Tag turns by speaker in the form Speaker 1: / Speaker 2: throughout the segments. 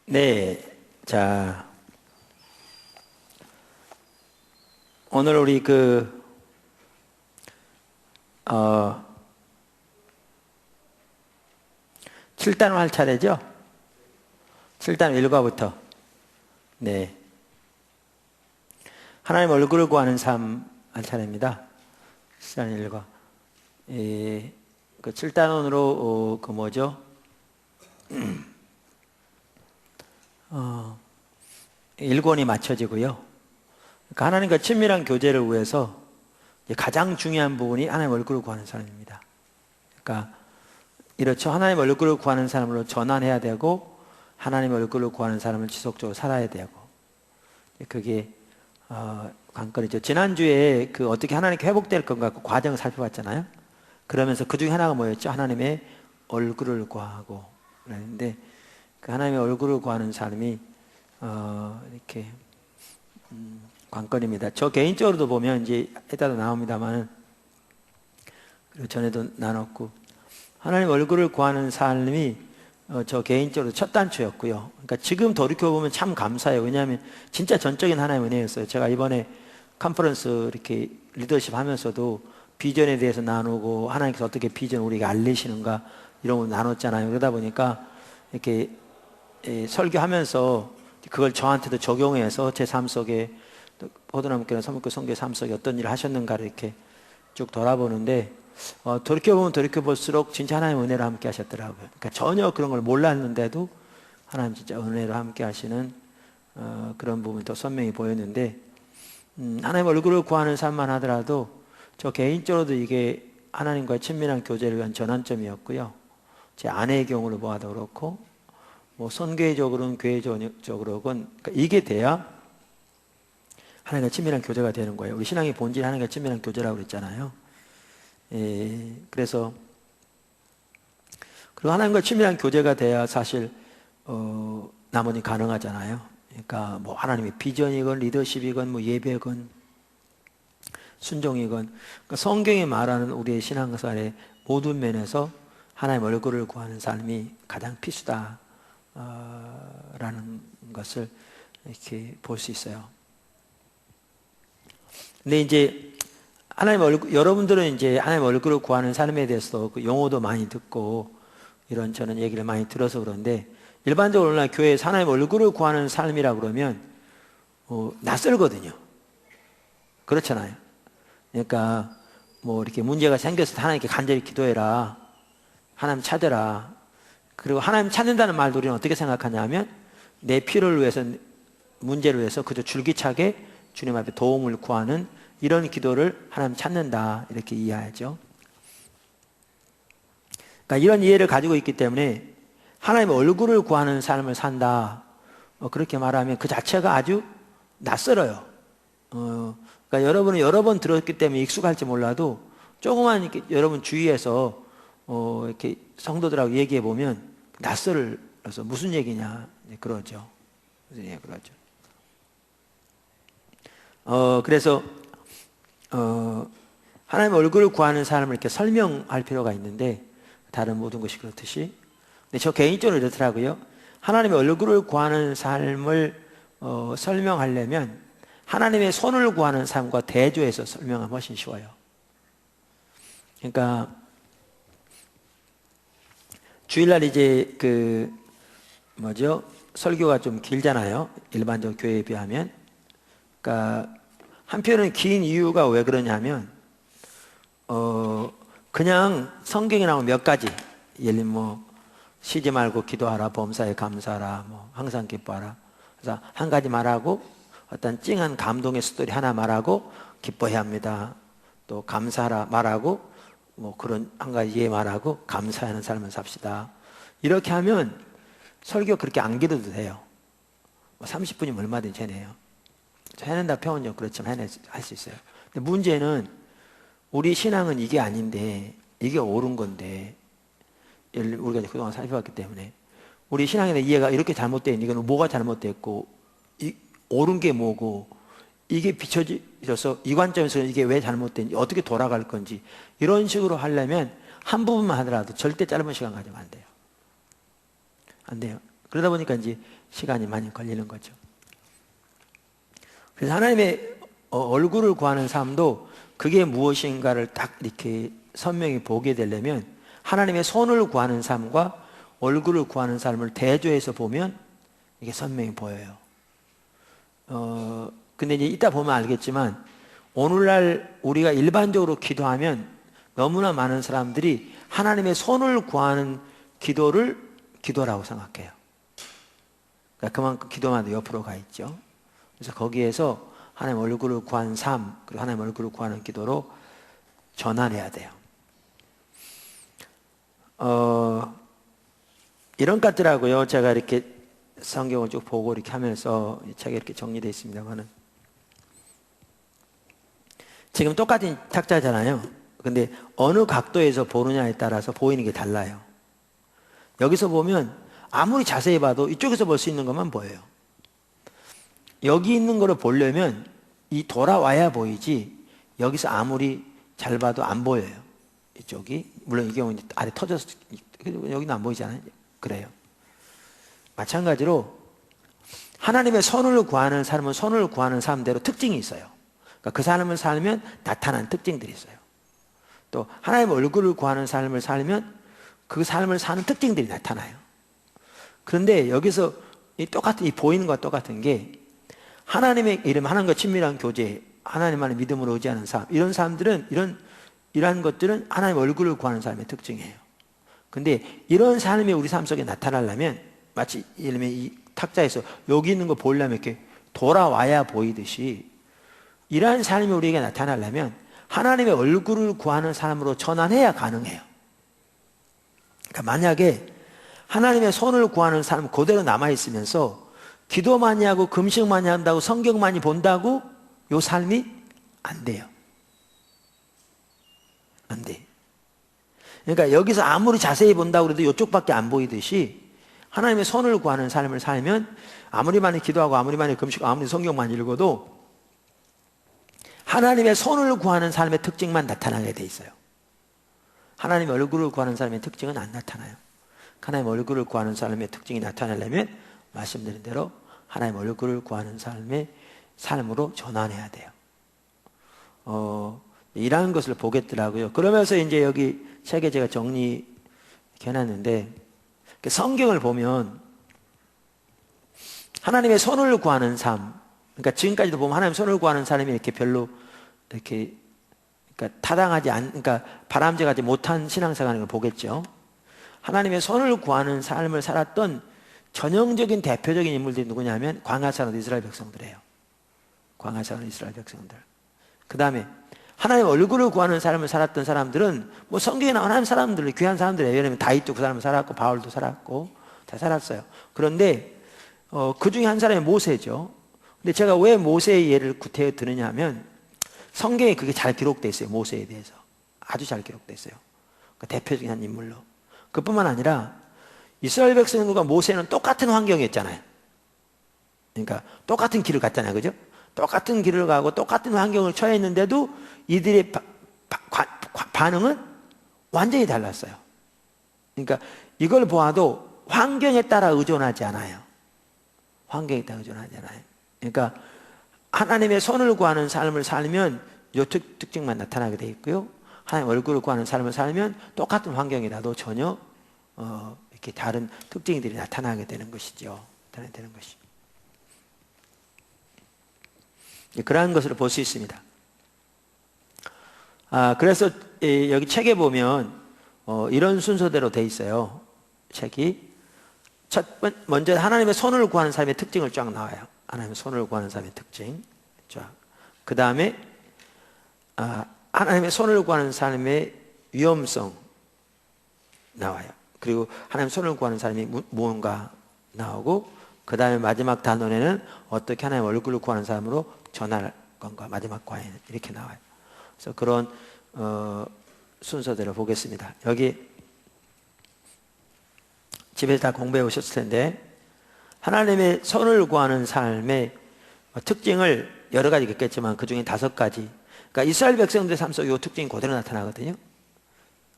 Speaker 1: 네, 자, 오늘 우리 7단 할 차례죠? 7단 1과부터. 네. 하나님 얼굴을 구하는 삶 할 차례입니다. 7단 1과. 그 7단원으로, 1권이 맞춰지고요. 그러니까 하나님과 친밀한 교제를 위해서 가장 중요한 부분이 하나님 얼굴을 구하는 사람입니다. 그러니까 이렇죠. 하나님 얼굴을 구하는 사람으로 전환해야 되고 하나님 얼굴을 구하는 사람을 지속적으로 살아야 되고, 그게 관건이죠. 지난주에 어떻게 하나님께 회복될 건가 그 과정을 살펴봤잖아요. 그러면서 그 중에 하나가 뭐였죠? 하나님의 얼굴을 구하고 그랬는데, 그 하나님의 얼굴을 구하는 사람이 이렇게 관건입니다. 저 개인적으로도 보면 이제 이따도 나옵니다만, 그리고 전에도 나눴고, 하나님 얼굴을 구하는 삶이 저 개인적으로 첫 단추였고요. 그러니까 지금 돌이켜보면 참 감사해요. 왜냐하면 진짜 전적인 하나님의 은혜였어요. 제가 이번에 컨퍼런스 이렇게 리더십 하면서도 비전에 대해서 나누고 하나님께서 어떻게 비전 우리에게 알리시는가 이런 거 나눴잖아요. 그러다 보니까 이렇게 설교하면서 그걸 저한테도 적용해서 제 삶 속에, 호두나무교회 서문교 성교의 삶 속에 어떤 일을 하셨는가를 이렇게 쭉 돌아보는데, 돌이켜보면 돌이켜볼수록 진짜 하나님의 은혜로 함께 하셨더라고요. 그러니까 전혀 그런 걸 몰랐는데도 하나님 진짜 은혜로 함께 하시는 그런 부분이 더 선명히 보였는데, 하나님 얼굴을 구하는 삶만 하더라도 저 개인적으로도 이게 하나님과의 친밀한 교제를 위한 전환점이었고요. 제 아내의 경우를 보아도 그렇고, 선교회적으로는 교회적으로는, 그러니까 이게 돼야 하나님과 친밀한 교제가 되는 거예요. 우리 신앙의 본질이 하나님과 친밀한 교제라고 그랬잖아요. 그래서, 그리고 하나님과 친밀한 교제가 돼야 사실 나머지 가능하잖아요. 그러니까 하나님의 비전이건 리더십이건 예배건 순종이건, 그러니까 성경이 말하는 우리의 신앙생활의 모든 면에서 하나님 얼굴을 구하는 삶이 가장 필수다 라는 것을 이렇게 볼 수 있어요. 근데 이제 여러분들은 이제 하나님 얼굴을 구하는 삶에 대해서 그 용어도 많이 듣고 이런 저는 얘기를 많이 들어서 그런데, 일반적으로 오늘날 교회에서 하나님 얼굴을 구하는 삶이라 그러면 낯설거든요. 그렇잖아요. 그러니까 이렇게 문제가 생겼을 때 하나님께 간절히 기도해라, 하나님 찾으라. 그리고 하나님 찾는다는 말도 우리는 어떻게 생각하냐면, 내 필요를 위해서, 문제를 위해서 그저 줄기차게 주님 앞에 도움을 구하는 이런 기도를 하나님 찾는다, 이렇게 이해하죠. 그러니까 이런 이해를 가지고 있기 때문에 하나님의 얼굴을 구하는 삶을 산다, 그렇게 말하면 그 자체가 아주 낯설어요. 그러니까 여러분은 여러 번 들었기 때문에 익숙할지 몰라도 조금만 이렇게 여러분 주위에서 이렇게 성도들하고 얘기해 보면 낯설어서 무슨 얘기냐 그러죠. 무슨 얘기 그러죠. 그래서 하나님의 얼굴을 구하는 삶을 이렇게 설명할 필요가 있는데, 다른 모든 것이 그렇듯이. 근데 저 개인적으로 이렇더라고요. 하나님의 얼굴을 구하는 삶을 설명하려면 하나님의 손을 구하는 삶과 대조해서 설명하면 훨씬 쉬워요. 그러니까 주일날 이제 설교가 좀 길잖아요. 일반적 교회에 비하면. 그러니까 한편은 긴 이유가 왜 그러냐면, 그냥 성경에 나온 몇 가지, 예를 들면 쉬지 말고 기도하라, 범사에 감사하라, 항상 기뻐하라. 그래서 한 가지 말하고 어떤 찡한 감동의 스토리 하나 말하고 기뻐해야 합니다. 또 감사하라 말하고 그런 한 가지 예 말하고 감사하는 삶을 삽시다. 이렇게 하면 설교 그렇게 안 길어도 돼요. 30분이면 얼마든지 해내요. 해낸다 표현은 그렇지만 할 수 있어요. 근데 문제는 우리 신앙은 이게 아닌데, 이게 옳은 건데, 우리가 이제 그동안 살펴봤기 때문에 우리 신앙에 대한 이해가 이렇게 잘못된, 이건 뭐가 잘못됐고 옳은 게 뭐고, 이게 비춰져서 이 관점에서 이게 왜 잘못된지, 어떻게 돌아갈 건지, 이런 식으로 하려면 한 부분만 하더라도 절대 짧은 시간 가지면 안 돼요. 안 돼요. 그러다 보니까 이제 시간이 많이 걸리는 거죠. 그래서 하나님의 얼굴을 구하는 삶도 그게 무엇인가를 딱 이렇게 선명히 보게 되려면 하나님의 손을 구하는 삶과 얼굴을 구하는 삶을 대조해서 보면 이게 선명히 보여요. 근데 이제 이따 보면 알겠지만 오늘날 우리가 일반적으로 기도하면 너무나 많은 사람들이 하나님의 손을 구하는 기도를 기도라고 생각해요. 그러니까 그만큼 기도만 옆으로 가 있죠. 그래서 거기에서 하나님 얼굴을 구하는 삶, 그리고 하나님 얼굴을 구하는 기도로 전환해야 돼요. 이런 것 같더라고요. 제가 이렇게 성경을 쭉 보고 이렇게 하면서 이 책에 이렇게 정리되어 있습니다만은, 지금 똑같은 탁자잖아요. 근데 어느 각도에서 보느냐에 따라서 보이는 게 달라요. 여기서 보면 아무리 자세히 봐도 이쪽에서 볼 수 있는 것만 보여요. 여기 있는 거를 보려면 이 돌아와야 보이지, 여기서 아무리 잘 봐도 안 보여요. 이쪽이. 물론 이 경우는 아래 터져서 여기는 안 보이잖아요. 그래요. 마찬가지로 하나님의 손을 구하는 사람은 손을 구하는 사람대로 특징이 있어요. 그러니까 그 삶을 살면 나타나는 특징들이 있어요. 또 하나님의 얼굴을 구하는 삶을 살면 그 삶을 사는 특징들이 나타나요. 그런데 여기서 이 보이는 것과 똑같은 게, 하나님의 이름, 하나님과 친밀한 교제, 하나님만의 믿음으로 의지하는 삶, 이런 사람들은 이러한 것들은 하나님의 얼굴을 구하는 삶의 특징이에요. 근데 이런 삶이 우리 삶 속에 나타나려면 마치 예를 들면 이 탁자에서 여기 있는 거 보려면 이렇게 돌아와야 보이듯이, 이러한 삶이 우리에게 나타나려면 하나님의 얼굴을 구하는 삶으로 전환해야 가능해요. 그러니까 만약에 하나님의 손을 구하는 삶 그대로 남아있으면서 기도 많이 하고 금식 많이 한다고 성경 많이 본다고 요 삶이 안 돼요. 안 돼. 그러니까 여기서 아무리 자세히 본다고 해도 이쪽밖에 안 보이듯이 하나님의 손을 구하는 삶을 살면 아무리 많이 기도하고 아무리 많이 금식하고 아무리 성경 많이 읽어도 하나님의 손을 구하는 삶의 특징만 나타나게 돼 있어요. 하나님의 얼굴을 구하는 삶의 특징은 안 나타나요. 하나님의 얼굴을 구하는 삶의 특징이 나타나려면 말씀드린 대로 하나님의 얼굴을 구하는 삶으로 전환해야 돼요. 이러한 것을 보겠더라고요. 그러면서 이제 여기 책에 제가 정리해 놨는데, 성경을 보면 하나님의 손을 구하는 삶, 그러니까 지금까지도 보면 하나님의 손을 구하는 사람이 이렇게 별로 이렇게 그러니까 바람직하지 못한 신앙생활을 보겠죠. 하나님의 손을 구하는 삶을 살았던 전형적인 대표적인 인물들이 누구냐면 광야 사는 이스라엘 백성들이에요. 광야 사는 이스라엘 백성들. 그 다음에 하나님의 얼굴을 구하는 삶을 살았던 사람들은 뭐 성경에 나온 하나님 사람들, 귀한 사람들이에요. 예를 들면 다윗도 그 사람을 살았고 바울도 살았고 다 살았어요. 그런데 그 중에 한 사람이 모세죠. 근데 제가 왜 모세의 예를 구태여 드느냐 하면 성경에 그게 잘 기록되어 있어요. 모세에 대해서 아주 잘 기록되어 있어요. 그러니까 대표적인 한 인물로. 그뿐만 아니라 이스라엘 백성들과 모세는 똑같은 환경이었잖아요. 그러니까 똑같은 길을 갔잖아요. 그죠? 똑같은 길을 가고 똑같은 환경을 처해 있는데도 이들의 반응은 완전히 달랐어요. 그러니까 이걸 보아도 환경에 따라 의존하지 않아요. 환경에 따라 의존하지 않아요. 그러니까 하나님의 손을 구하는 삶을 살면 이 특징만 나타나게 돼 있고요. 하나님 얼굴을 구하는 삶을 살면 똑같은 환경이라도 전혀 이렇게 다른 특징들이 나타나게 되는 것이죠. 나타나게 되는 것이. 그러한 것을 볼 수 있습니다. 그래서 여기 책에 보면 이런 순서대로 돼 있어요. 책이 먼저 하나님의 손을 구하는 삶의 특징을 쫙 나와요. 하나님의 손을 구하는 삶의 특징 쫙. 그 다음에 하나님의 손을 구하는 삶의 위험성 나와요. 그리고 하나님의 손을 구하는 삶이 무언가 나오고, 그 다음에 마지막 단원에는 어떻게 하나님의 얼굴을 구하는 삶으로 전할 건가, 마지막 과에는 이렇게 나와요. 그래서 그런 순서대로 보겠습니다. 여기 집에서 다 공부해 오셨을 텐데 하나님의 선을 구하는 삶의 특징을 여러 가지 있겠지만 그 중에 5가지. 그러니까 이스라엘 백성들의 삶 속에 이 특징이 그대로 나타나거든요.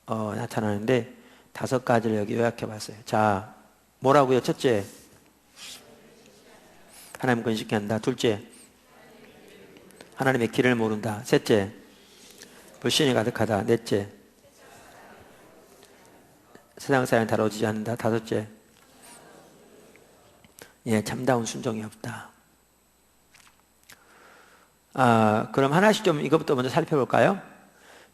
Speaker 1: 나타나는데 5가지를 여기 요약해 봤어요. 자, 뭐라고요? 첫째, 하나님 근심케 한다. 둘째, 하나님의 길을 모른다. 셋째, 불신이 가득하다. 넷째, 세상 사람이 다뤄지지 않는다. 다섯째, 참다운 순종이 없다. 그럼 하나씩 좀 이것부터 먼저 살펴볼까요?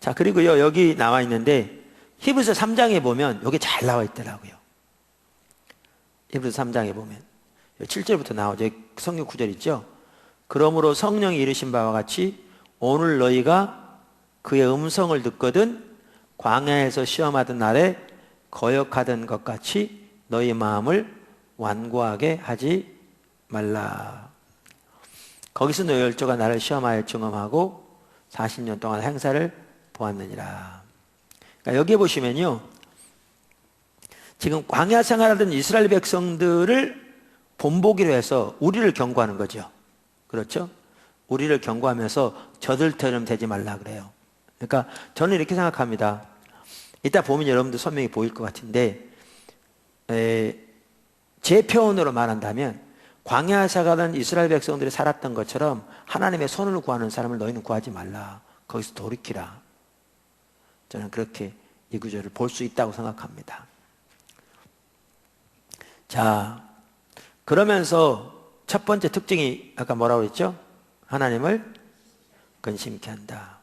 Speaker 1: 자, 그리고요, 여기 나와 있는데 히브리서 3장에 보면 여기 잘 나와 있더라고요. 히브리서 3장에 보면 7절부터 나오죠. 성경 구절 있죠. 그러므로 성령이 이르신 바와 같이 오늘 너희가 그의 음성을 듣거든 광야에서 시험하던 날에 거역하던 것 같이 너희 마음을 완고하게 하지 말라. 거기서 너희 열조가 나를 시험하여 증언하고 40년 동안 행사를 보았느니라. 그러니까 여기 보시면요, 지금 광야 생활하던 이스라엘 백성들을 본보기로 해서 우리를 경고하는 거죠. 그렇죠? 우리를 경고하면서 저들처럼 되지 말라 그래요. 그러니까 저는 이렇게 생각합니다. 이따 보면 여러분들 선명히 보일 것 같은데, 제 표현으로 말한다면 광야 생활하던 이스라엘 백성들이 살았던 것처럼 하나님의 손을 구하는 사람을 너희는 구하지 말라. 거기서 돌이키라. 저는 그렇게 이 구절을 볼 수 있다고 생각합니다. 자, 그러면서 첫 번째 특징이 아까 뭐라고 했죠? 하나님을 근심케 한다.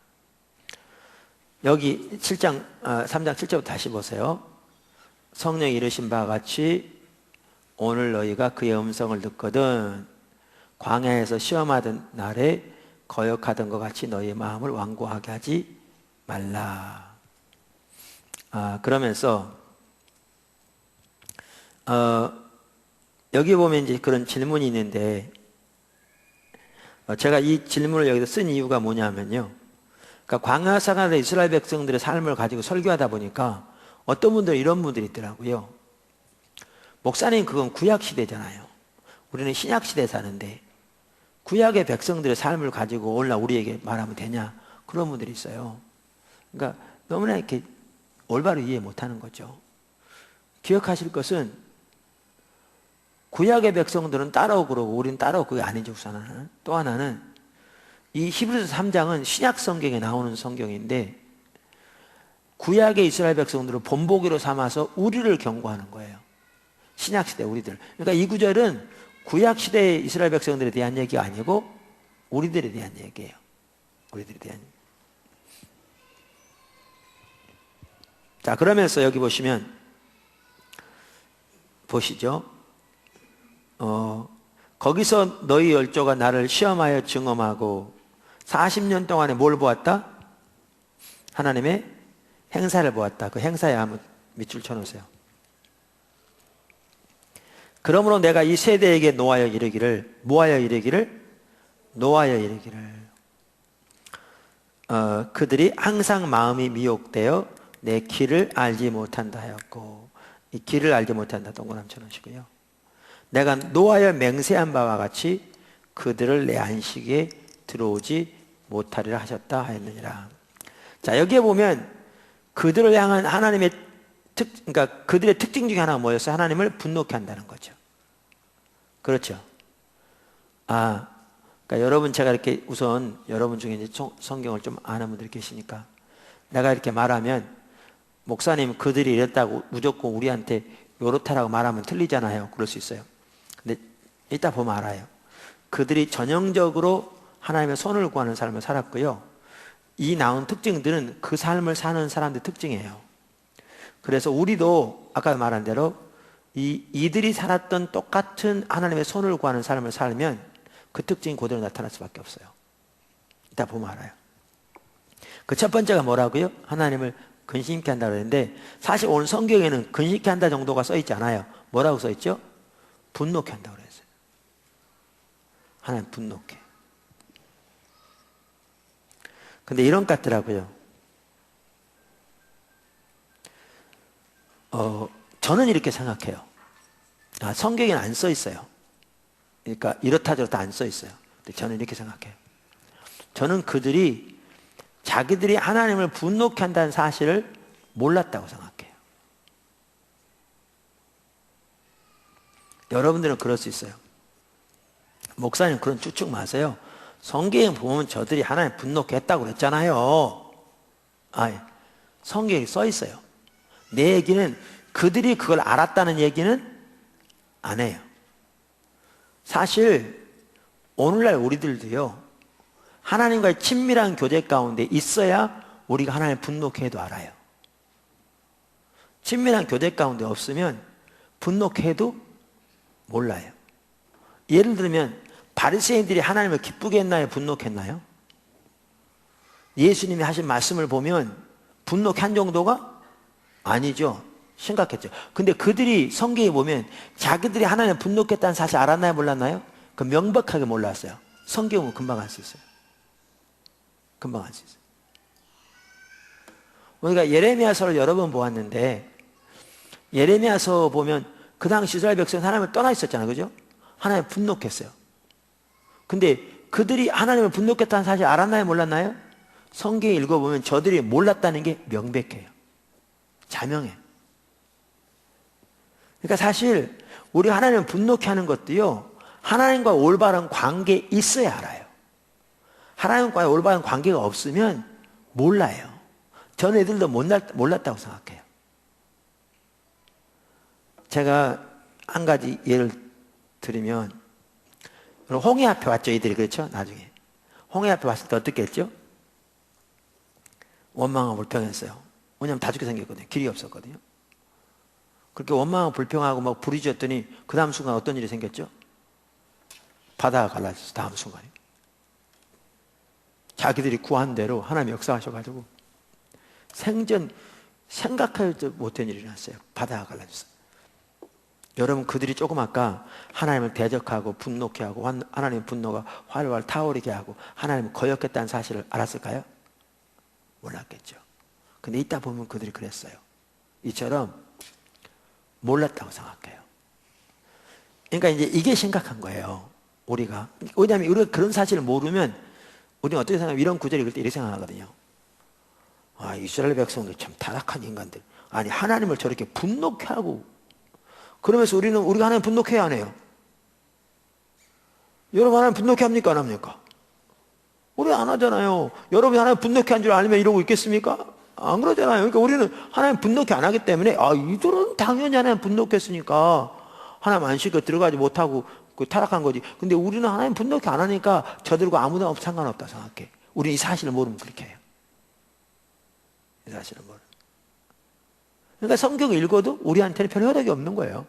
Speaker 1: 여기 3장 7절부터 다시 보세요. 성령이 이르신 바와 같이 오늘 너희가 그의 음성을 듣거든 광야에서 시험하던 날에 거역하던 것 같이 너희의 마음을 완고하게 하지 말라. 그러면서 여기 보면 이제 그런 질문이 있는데 제가 이 질문을 여기서 쓴 이유가 뭐냐면요. 그러니까 광야 생활의 이스라엘 백성들의 삶을 가지고 설교하다 보니까 어떤 분들은 이런 분들이 있더라고요. 목사님, 그건 구약 시대잖아요. 우리는 신약 시대에 사는데 구약의 백성들의 삶을 가지고 오늘날 우리에게 말하면 되냐? 그런 분들이 있어요. 그러니까 너무나 이렇게 올바로 이해 못하는 거죠. 기억하실 것은 구약의 백성들은 따라오고 그러고 우리는 따라오고 그게 아니죠. 우선 또 하나는 이 히브리서 3장은 신약 성경에 나오는 성경인데 구약의 이스라엘 백성들을 본보기로 삼아서 우리를 경고하는 거예요. 신약 시대 우리들. 그러니까 이 구절은 구약 시대의 이스라엘 백성들에 대한 얘기가 아니고 우리들에 대한 얘기예요. 우리들에 대한. 자, 그러면서 여기 보시죠. 거기서 너희 열조가 나를 시험하여 증언하고 40년 동안에 뭘 보았다? 하나님의 행사를 보았다. 그 행사에 한번 밑줄 쳐놓으세요. 그러므로 내가 이 세대에게 노하여 이르기를, 뭐하여 이르기를? 노하여 이르기를. 그들이 항상 마음이 미혹되어 내 길을 알지 못한다 하였고, 이 길을 알지 못한다 동그라미 쳐놓으시고요. 내가 노하여 맹세한 바와 같이 그들을 내 안식에 들어오지 못하리라 하셨다 하였느니라. 자, 여기에 보면 그들을 향한 하나님의 그러니까 그들의 특징 중에 하나가 뭐였어요? 하나님을 분노케 한다는 거죠. 그렇죠. 그러니까 여러분, 제가 이렇게 우선 여러분 중에 이제 성경을 좀 아는 분들이 계시니까 내가 이렇게 말하면 목사님 그들이 이랬다고 무조건 우리한테 요렇다라고 말하면 틀리잖아요. 그럴 수 있어요. 근데 이따 보면 알아요. 그들이 전형적으로 하나님의 손을 구하는 삶을 살았고요. 이 나온 특징들은 그 삶을 사는 사람들의 특징이에요. 그래서 우리도 아까 말한 대로 이들이 살았던 똑같은 하나님의 손을 구하는 삶을 살면 그 특징이 그대로 나타날 수밖에 없어요. 이따 보면 알아요. 그 첫 번째가 뭐라고요? 하나님을 근심케 한다고 했는데 사실 오늘 성경에는 근심케 한다 정도가 써있지 않아요. 뭐라고 써있죠? 분노케 한다고 그랬어요. 하나님 분노케. 근데 이런 것 같더라고요. 저는 이렇게 생각해요. 성경에는 안 써 있어요. 그러니까 이렇다 저렇다 안 써 있어요. 근데 저는 이렇게 생각해요. 저는 그들이 자기들이 하나님을 분노케 한다는 사실을 몰랐다고 생각해요. 여러분들은 그럴 수 있어요. 목사님 그런 추측 마세요. 성경에 보면 저들이 하나님 분노케 했다고 그랬잖아요. 성경에 써 있어요. 내 얘기는 그들이 그걸 알았다는 얘기는 안 해요. 사실 오늘날 우리들도요, 하나님과의 친밀한 교제 가운데 있어야 우리가 하나님 분노케 해도 알아요. 친밀한 교제 가운데 없으면 분노케 해도 몰라요. 예를 들면 바리새인들이 하나님을 기쁘게 했나요? 분노케 했나요? 예수님이 하신 말씀을 보면 분노케 한 정도가 아니죠. 심각했죠. 근데 그들이 성경에 보면 자기들이 하나님을 분노케 했다는 사실 알았나요? 몰랐나요? 그 명백하게 몰랐어요. 성경은 금방 알 수 있어요. 금방 알 수 있어요. 우리가 예레미야서를 여러 번 보았는데, 예레미야서 보면 그 당시 이스라엘 백성은 하나님을 떠나 있었잖아요. 그죠? 하나님 분노했어요. 근데 그들이 하나님을 분노했다는 사실 알았나요? 몰랐나요? 성경에 읽어보면 저들이 몰랐다는 게 명백해요. 자명해. 그러니까 사실 우리 하나님을 분노케 하는 것도요, 하나님과 올바른 관계에 있어야 알아요. 하나님과 올바른 관계가 없으면 몰라요. 전 애들도 몰랐다고 생각해요. 제가 한 가지 예를 들으면, 홍해 앞에 왔죠, 이들이. 그렇죠? 나중에 홍해 앞에 왔을 때 어떻게 했죠? 원망하고 불평했어요. 왜냐하면 다 죽게 생겼거든요. 길이 없었거든요. 그렇게 원망하고 불평하고 막 부르짖었더니 그 다음 순간 어떤 일이 생겼죠? 바다가 갈라졌어요. 다음 순간에 자기들이 구한 대로 하나님 역사하셔가지고 생전 생각하지 못한 일이 났어요. 바다가 갈라졌어요. 여러분, 그들이 조금 아까 하나님을 대적하고 분노케 하고 하나님의 분노가 활활 타오르게 하고 하나님을 거역했다는 사실을 알았을까요? 몰랐겠죠. 근데 이따 보면 그들이 그랬어요. 이처럼 몰랐다고 생각해요. 그러니까 이제 이게 심각한 거예요. 우리가. 왜냐하면 우리가 그런 사실을 모르면 우리는 어떻게 생각하면 이런 구절을 읽을 때 이렇게 생각하거든요. 이스라엘 백성들 참 타락한 인간들. 아니, 하나님을 저렇게 분노케 하고, 그러면서 우리가 하나님 분노케 해야 안 해요? 여러분 하나님 분노케 합니까? 안 합니까? 우리 안 하잖아요. 여러분이 하나님 분노케 한 줄 알면 이러고 있겠습니까? 안 그러잖아요. 그러니까 우리는 하나님 분노케 안 하기 때문에, 이들은 당연히 하나님 분노케 했으니까 하나님 안식에 들어가지 못하고 타락한 거지. 근데 우리는 하나님 분노케 안 하니까 저들과 아무나 상관없다 생각해. 우리는 이 사실을 모르면 그렇게 해요. 이 사실을 모르면. 그러니까 성경을 읽어도 우리한테는 별 효력이 없는 거예요.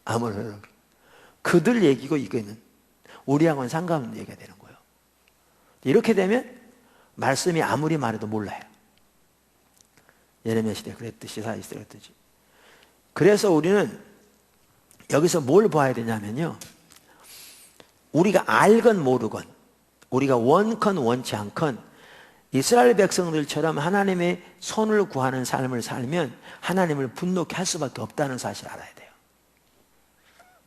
Speaker 1: 아무런 효력. 그들 얘기고 이거는 우리하고는 상관없는 얘기가 되는 거예요. 이렇게 되면 말씀이 아무리 말해도 몰라요. 예레미야 시대 그랬듯이 이사야 시대 그랬듯이. 그래서 우리는 여기서 뭘 봐야 되냐면요, 우리가 알건 모르건, 우리가 원건 원치 않건 이스라엘 백성들처럼 하나님의 손을 구하는 삶을 살면 하나님을 분노케 할 수밖에 없다는 사실을 알아야 돼요.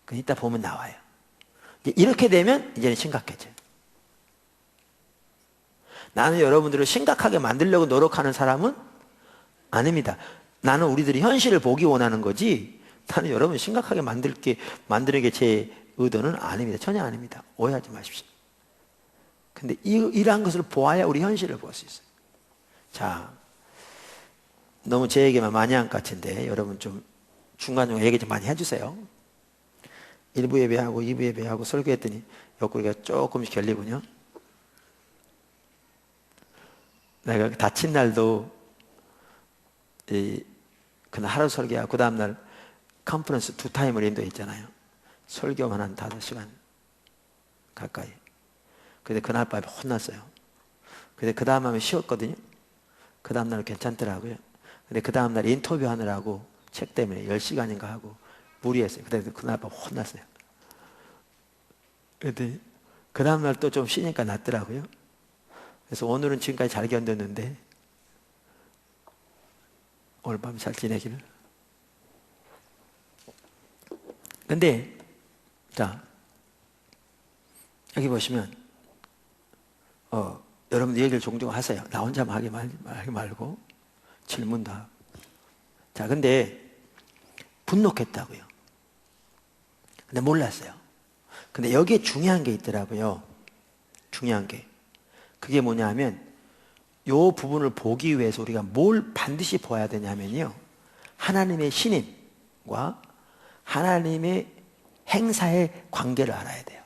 Speaker 1: 그 이따 보면 나와요. 이렇게 되면 이제는 심각해져요. 나는 여러분들을 심각하게 만들려고 노력하는 사람은 아닙니다. 나는 우리들이 현실을 보기 원하는 거지, 나는 여러분 심각하게 만드는 게 제 의도는 아닙니다. 전혀 아닙니다. 오해하지 마십시오. 근데 이러한 것을 보아야 우리 현실을 볼 수 있어요. 자, 너무 제 얘기만 많이 한 것 같은데 여러분 좀 중간중간 얘기 좀 많이 해주세요. 1부 예배하고 2부 예배하고 설교했더니 옆구리가 조금씩 결리군요. 내가 다친 날도 그날 하루 설교하고 그 다음날 컨퍼런스 2타임을 인도했잖아요. 설교만 한 5시간 가까이. 근데 그날 밤에 혼났어요. 근데 그 다음 밤에 쉬었거든요. 그 다음 날은 괜찮더라고요. 근데 그 다음 날 인터뷰 하느라고 책 때문에 10시간인가 하고 무리했어요. 근데 그날 밤 혼났어요. 근데 그 다음 날 또 좀 쉬니까 낫더라고요. 그래서 오늘은 지금까지 잘 견뎠는데 오늘 밤 잘 지내기를 근데 자, 여기 보시면 여러분들 얘기를 종종 하세요. 나 혼자만 하지 말고 질문도 하고. 자, 근데 분노했다고요. 근데 몰랐어요. 근데 여기에 중요한 게 있더라고요. 중요한 게. 그게 뭐냐면 요 부분을 보기 위해서 우리가 뭘 반드시 봐야 되냐면요. 하나님의 신임과 하나님의 행사의 관계를 알아야 돼요.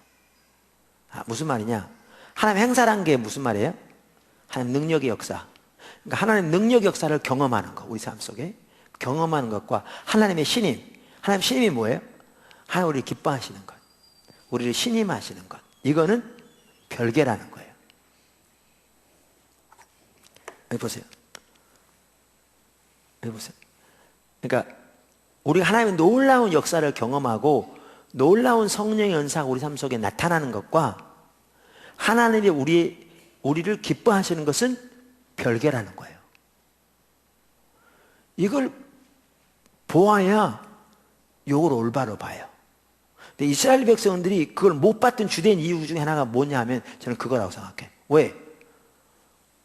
Speaker 1: 무슨 말이냐? 하나님 행사란 게 무슨 말이에요? 하나님 능력의 역사. 그러니까 하나님 능력의 역사를 경험하는 것, 우리 삶 속에 경험하는 것과 하나님의 신임. 하나님 신임이 뭐예요? 하나님 우리를 기뻐하시는 것, 우리를 신임하시는 것. 이거는 별개라는 거예요. 여기 보세요. 여기 보세요. 그러니까 우리가 하나님의 놀라운 역사를 경험하고 놀라운 성령의 은사가 우리 삶 속에 나타나는 것과 하나님이 우리를 기뻐하시는 것은 별개라는 거예요. 이걸 보아야 이걸 올바로 봐요. 근데 이스라엘 백성들이 그걸 못 봤던 주된 이유 중에 하나가 뭐냐 하면 저는 그거라고 생각해요. 왜?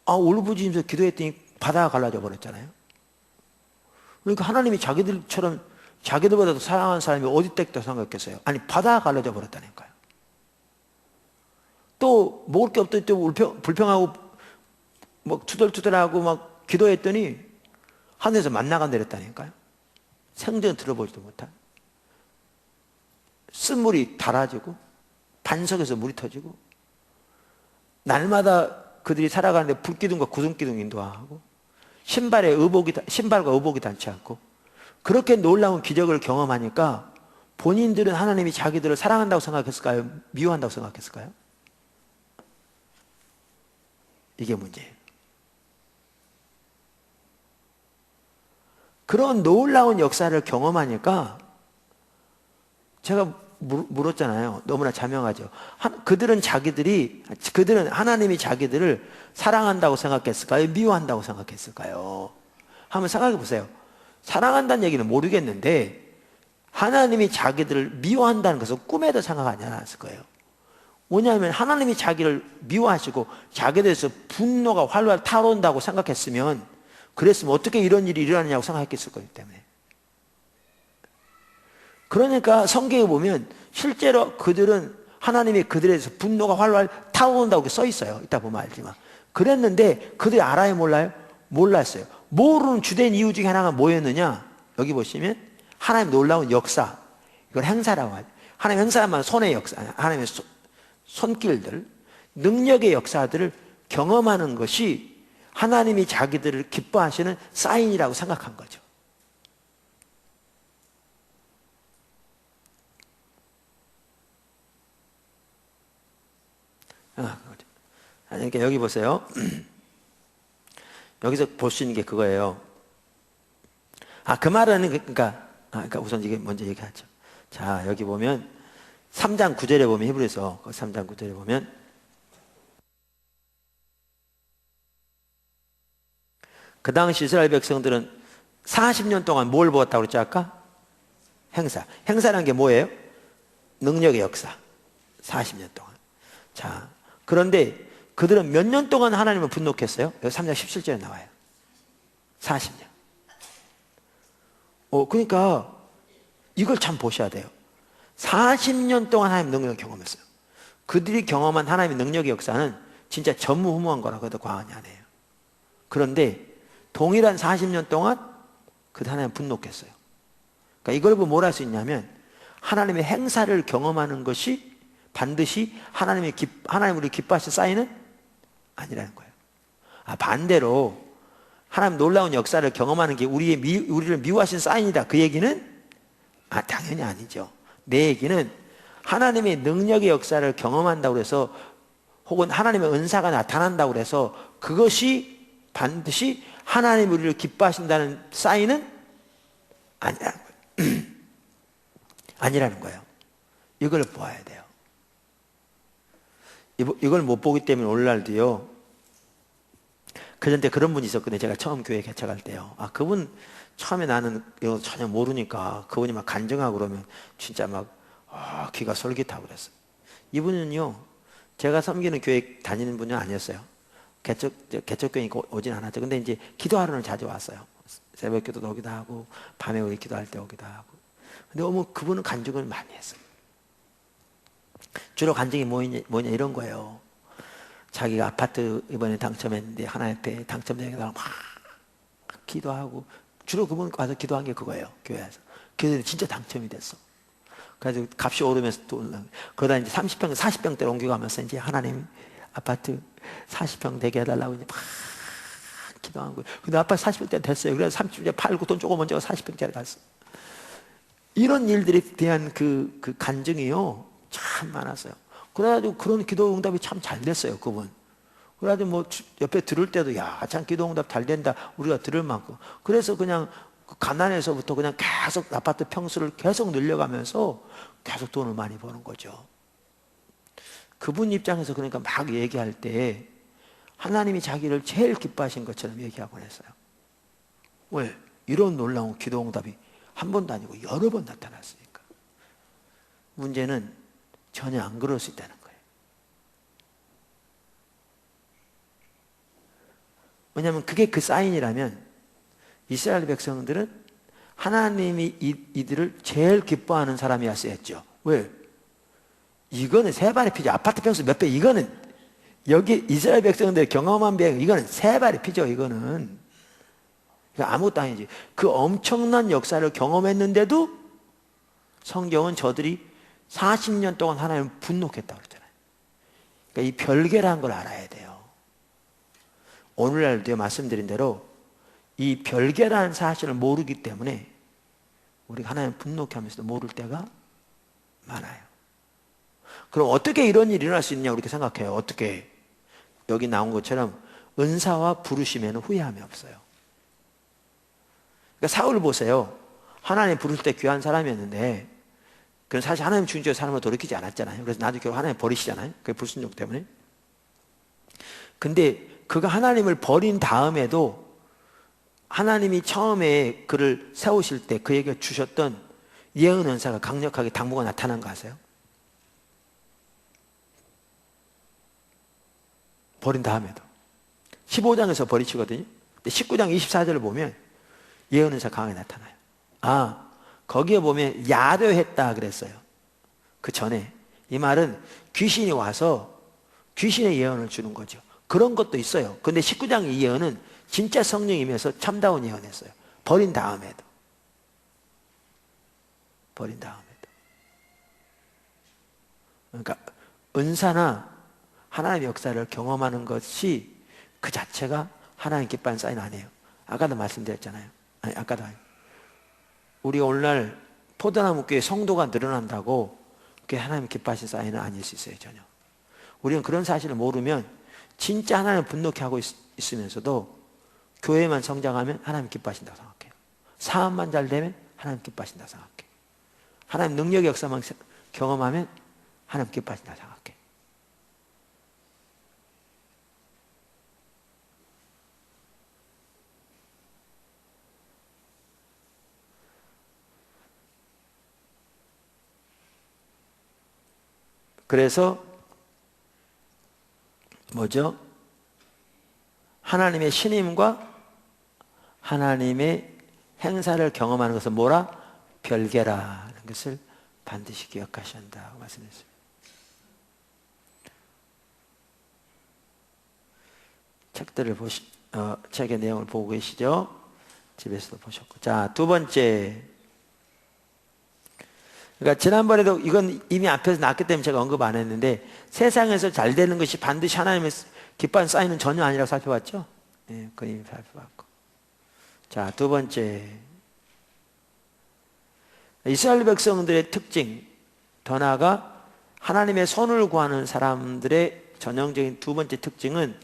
Speaker 1: 울부짖으면서 기도했더니 바다가 갈라져 버렸잖아요. 그러니까 하나님이 자기들처럼 자기들보다도 사랑하는 사람이 어디 땡다 생각했어요. 아니, 바다가 갈라져 버렸다니까요. 또 먹을 게 없더니 또 불평하고 막 투덜투덜하고 막 기도했더니 하늘에서 만나가 내렸다니까요. 생전 들어보지도 못한 쓴물이 달아지고 반석에서 물이 터지고 날마다 그들이 살아가는데 불기둥과 구름기둥 인도하고 신발과 의복이 닿지 않고 그렇게 놀라운 기적을 경험하니까 본인들은 하나님이 자기들을 사랑한다고 생각했을까요? 미워한다고 생각했을까요? 이게 문제예요. 그런 놀라운 역사를 경험하니까 제가 물었잖아요. 너무나 자명하죠. 그들은 하나님이 자기들을 사랑한다고 생각했을까요? 미워한다고 생각했을까요? 한번 생각해 보세요. 사랑한다는 얘기는 모르겠는데 하나님이 자기들을 미워한다는 것은 꿈에도 생각하지 않았을 거예요. 뭐냐면 하나님이 자기를 미워하시고 자기에 대해서 분노가 활활 타오른다고 생각했으면 그랬으면 어떻게 이런 일이 일어나냐고 생각했겠을 거기 때문에. 그러니까 성경에 보면 실제로 그들은 하나님이 그들에 대해서 분노가 활활 타오른다고 써 있어요. 이따 보면 알지만. 그랬는데 그들이 알아요, 몰라요? 몰랐어요. 모르는 주된 이유 중에 하나가 뭐였느냐? 여기 보시면 하나님 놀라운 역사, 이걸 행사라고 하죠. 하나님 행사만 손의 역사, 하나님의 손길들, 능력의 역사들을 경험하는 것이 하나님이 자기들을 기뻐하시는 사인이라고 생각한 거죠. 그러니까 여기 보세요. 여기서 볼 수 있는 게 그거예요. 그 말은 그러니까 우선 이게 먼저 얘기하죠. 자, 여기 보면 3장 9절에 보면 히브리서 3장 9절에 보면 그 당시 이스라엘 백성들은 40년 동안 뭘 보았다고 그랬죠 아까? 행사. 행사라는 게 뭐예요? 능력의 역사. 40년 동안. 자, 그런데 그들은 몇 년 동안 하나님을 분노했어요? 여기 3장 17절에 나와요. 40년. 그러니까 이걸 참 보셔야 돼요. 40년 동안 하나님 능력을 경험했어요. 그들이 경험한 하나님의 능력의 역사는 진짜 전무후무한 거라고 해도 과언이 아니에요. 그런데 동일한 40년 동안 그 하나님 분노했어요. 그러니까 이걸 보고 뭘 할 수 있냐면 하나님의 행사를 경험하는 것이 반드시 하나님 우리 기뻐하실 사인은 아니라는 거예요. 반대로 하나님 놀라운 역사를 경험하는 게 우리를 미워하신 사인이다. 그 얘기는 당연히 아니죠. 내 얘기는 하나님의 능력의 역사를 경험한다고 해서 혹은 하나님의 은사가 나타난다고 해서 그것이 반드시 하나님 우리를 기뻐하신다는 사인은 아니라는 거예요. 아니라는 거예요. 이걸 보아야 돼요. 이걸 못 보기 때문에 오늘날도요 그전에 그런 분이 있었거든요. 제가 처음 교회 개척할 때요. 아, 그분 처음에 나는 이거 전혀 모르니까 그분이 막 간증하고 그러면 진짜 막 귀가 솔깃하고 그랬어요. 이분은요, 제가 섬기는 교회 다니는 분은 아니었어요. 개척교회 오진 않았죠. 근데 이제 기도하러는 자주 왔어요. 새벽 기도도 오기도 하고, 밤에 우리 기도할 때 오기도 하고. 근데 너무 그분은 간증을 많이 했어요. 주로 간증이 뭐냐 이런 거예요. 자기가 아파트 이번에 당첨했는데 하나님 앞에 당첨되니까 막 기도하고, 주로 그분 와서 기도한 게 그거예요. 교회에서. 그래서 진짜 당첨이 됐어. 그래서 값이 오르면서 또 올라. 그러다 이제 30평, 40평대로 옮겨가면서 이제 하나님 아파트 40평 되게 해달라고 이제 막 기도한 거예요. 근데 아파트 40평대 됐어요. 그래서 30평 팔고 돈 조금 먼저 40평짜리 갔어. 이런 일들에 대한 그 간증이요, 참 많았어요. 그래가지고 그런 기도 응답이 참 잘 됐어요, 그분. 그래가지고 뭐 옆에 들을 때도 야, 참 기도 응답 잘 된다. 우리가 들을 만큼. 그래서 그냥 가난에서부터 그냥 계속 아파트 평수를 계속 늘려가면서 계속 돈을 많이 버는 거죠. 그분 입장에서 그러니까 막 얘기할 때 하나님이 자기를 제일 기뻐하신 것처럼 얘기하곤 했어요. 왜? 이런 놀라운 기도 응답이 한 번도 아니고 여러 번 나타났으니까. 문제는 전혀 안 그럴 수 있다는 거예요. 왜냐하면 그게 그 사인이라면 이스라엘 백성들은 하나님이 이들을 제일 기뻐하는 사람이었어야죠. 왜? 이거는 세 발의 피죠. 아파트 평수 몇 배, 이거는 여기 이스라엘 백성들의 경험한 배, 이거는 세 발의 피죠. 이거는 아무것도 아니지. 그 엄청난 역사를 경험했는데도 성경은 저들이 40년 동안 하나님을 분노했다고 그러잖아요. 그러니까 이 별개라는 걸 알아야 돼요. 오늘날도 말씀드린 대로 이 별개라는 사실을 모르기 때문에 우리가 하나님을 분노케 하면서도 모를 때가 많아요. 그럼 어떻게 이런 일이 일어날 수 있냐 이렇게 생각해요. 어떻게? 여기 나온 것처럼 은사와 부르심에는 후회함이 없어요. 그러니까 사울 보세요. 하나님 부를 때 귀한 사람이었는데 그건 사실 하나님 주인 줄 사람을 돌이키지 않았잖아요. 그래서 나중에 결국 하나님 버리시잖아요. 그 불순종 때문에. 근데 그가 하나님을 버린 다음에도 하나님이 처음에 그를 세우실 때 그에게 주셨던 예언 은사가 강력하게 당부가 나타난 거 아세요? 버린 다음에도 15장에서 버리시거든요. 근데 19장 24절을 보면 예언 은사 강하게 나타나요. 아, 거기에 보면 야려했다 그랬어요. 그 전에 이 말은 귀신이 와서 귀신의 예언을 주는 거죠. 그런 것도 있어요. 근데 19장 이 예언은 진짜 성령이면서 참다운 예언했어요. 버린 다음에도. 버린 다음에도. 그러니까 은사나 하나님의 역사를 경험하는 것이 그 자체가 하나님 기뻐하는 사인 아니에요. 아까도 말씀드렸잖아요. 아니, 아까도 아니에요. 우리 오늘날 포도나무 교회 성도가 늘어난다고 그게 하나님 기뻐하신 사인은 아닐 수 있어요. 전혀. 우리는 그런 사실을 모르면 진짜 하나님을 분노케 하고 있으면서도 교회만 성장하면 하나님 기뻐하신다고 생각해요. 사업만 잘 되면 하나님 기뻐하신다고 생각해요. 하나님 능력의 역사만 경험하면 하나님 기뻐하신다고 생각해요. 그래서 뭐죠? 하나님의 신임과 하나님의 행사를 경험하는 것은 뭐라? 별개라는 것을 반드시 기억하셔야 한다고 말씀했습니다. 책의 내용을 보고 계시죠? 집에서도 보셨고. 자, 두 번째. 그러니까 지난번에도 이건 이미 앞에서 나왔기 때문에 제가 언급 안 했는데 세상에서 잘 되는 것이 반드시 하나님의 기뻐하는 사인은 전혀 아니라고 살펴봤죠? 네, 그건 이미 살펴봤고. 자, 두 번째. 이스라엘 백성들의 특징, 더 나아가 하나님의 손을 구하는 사람들의 전형적인 두 번째 특징은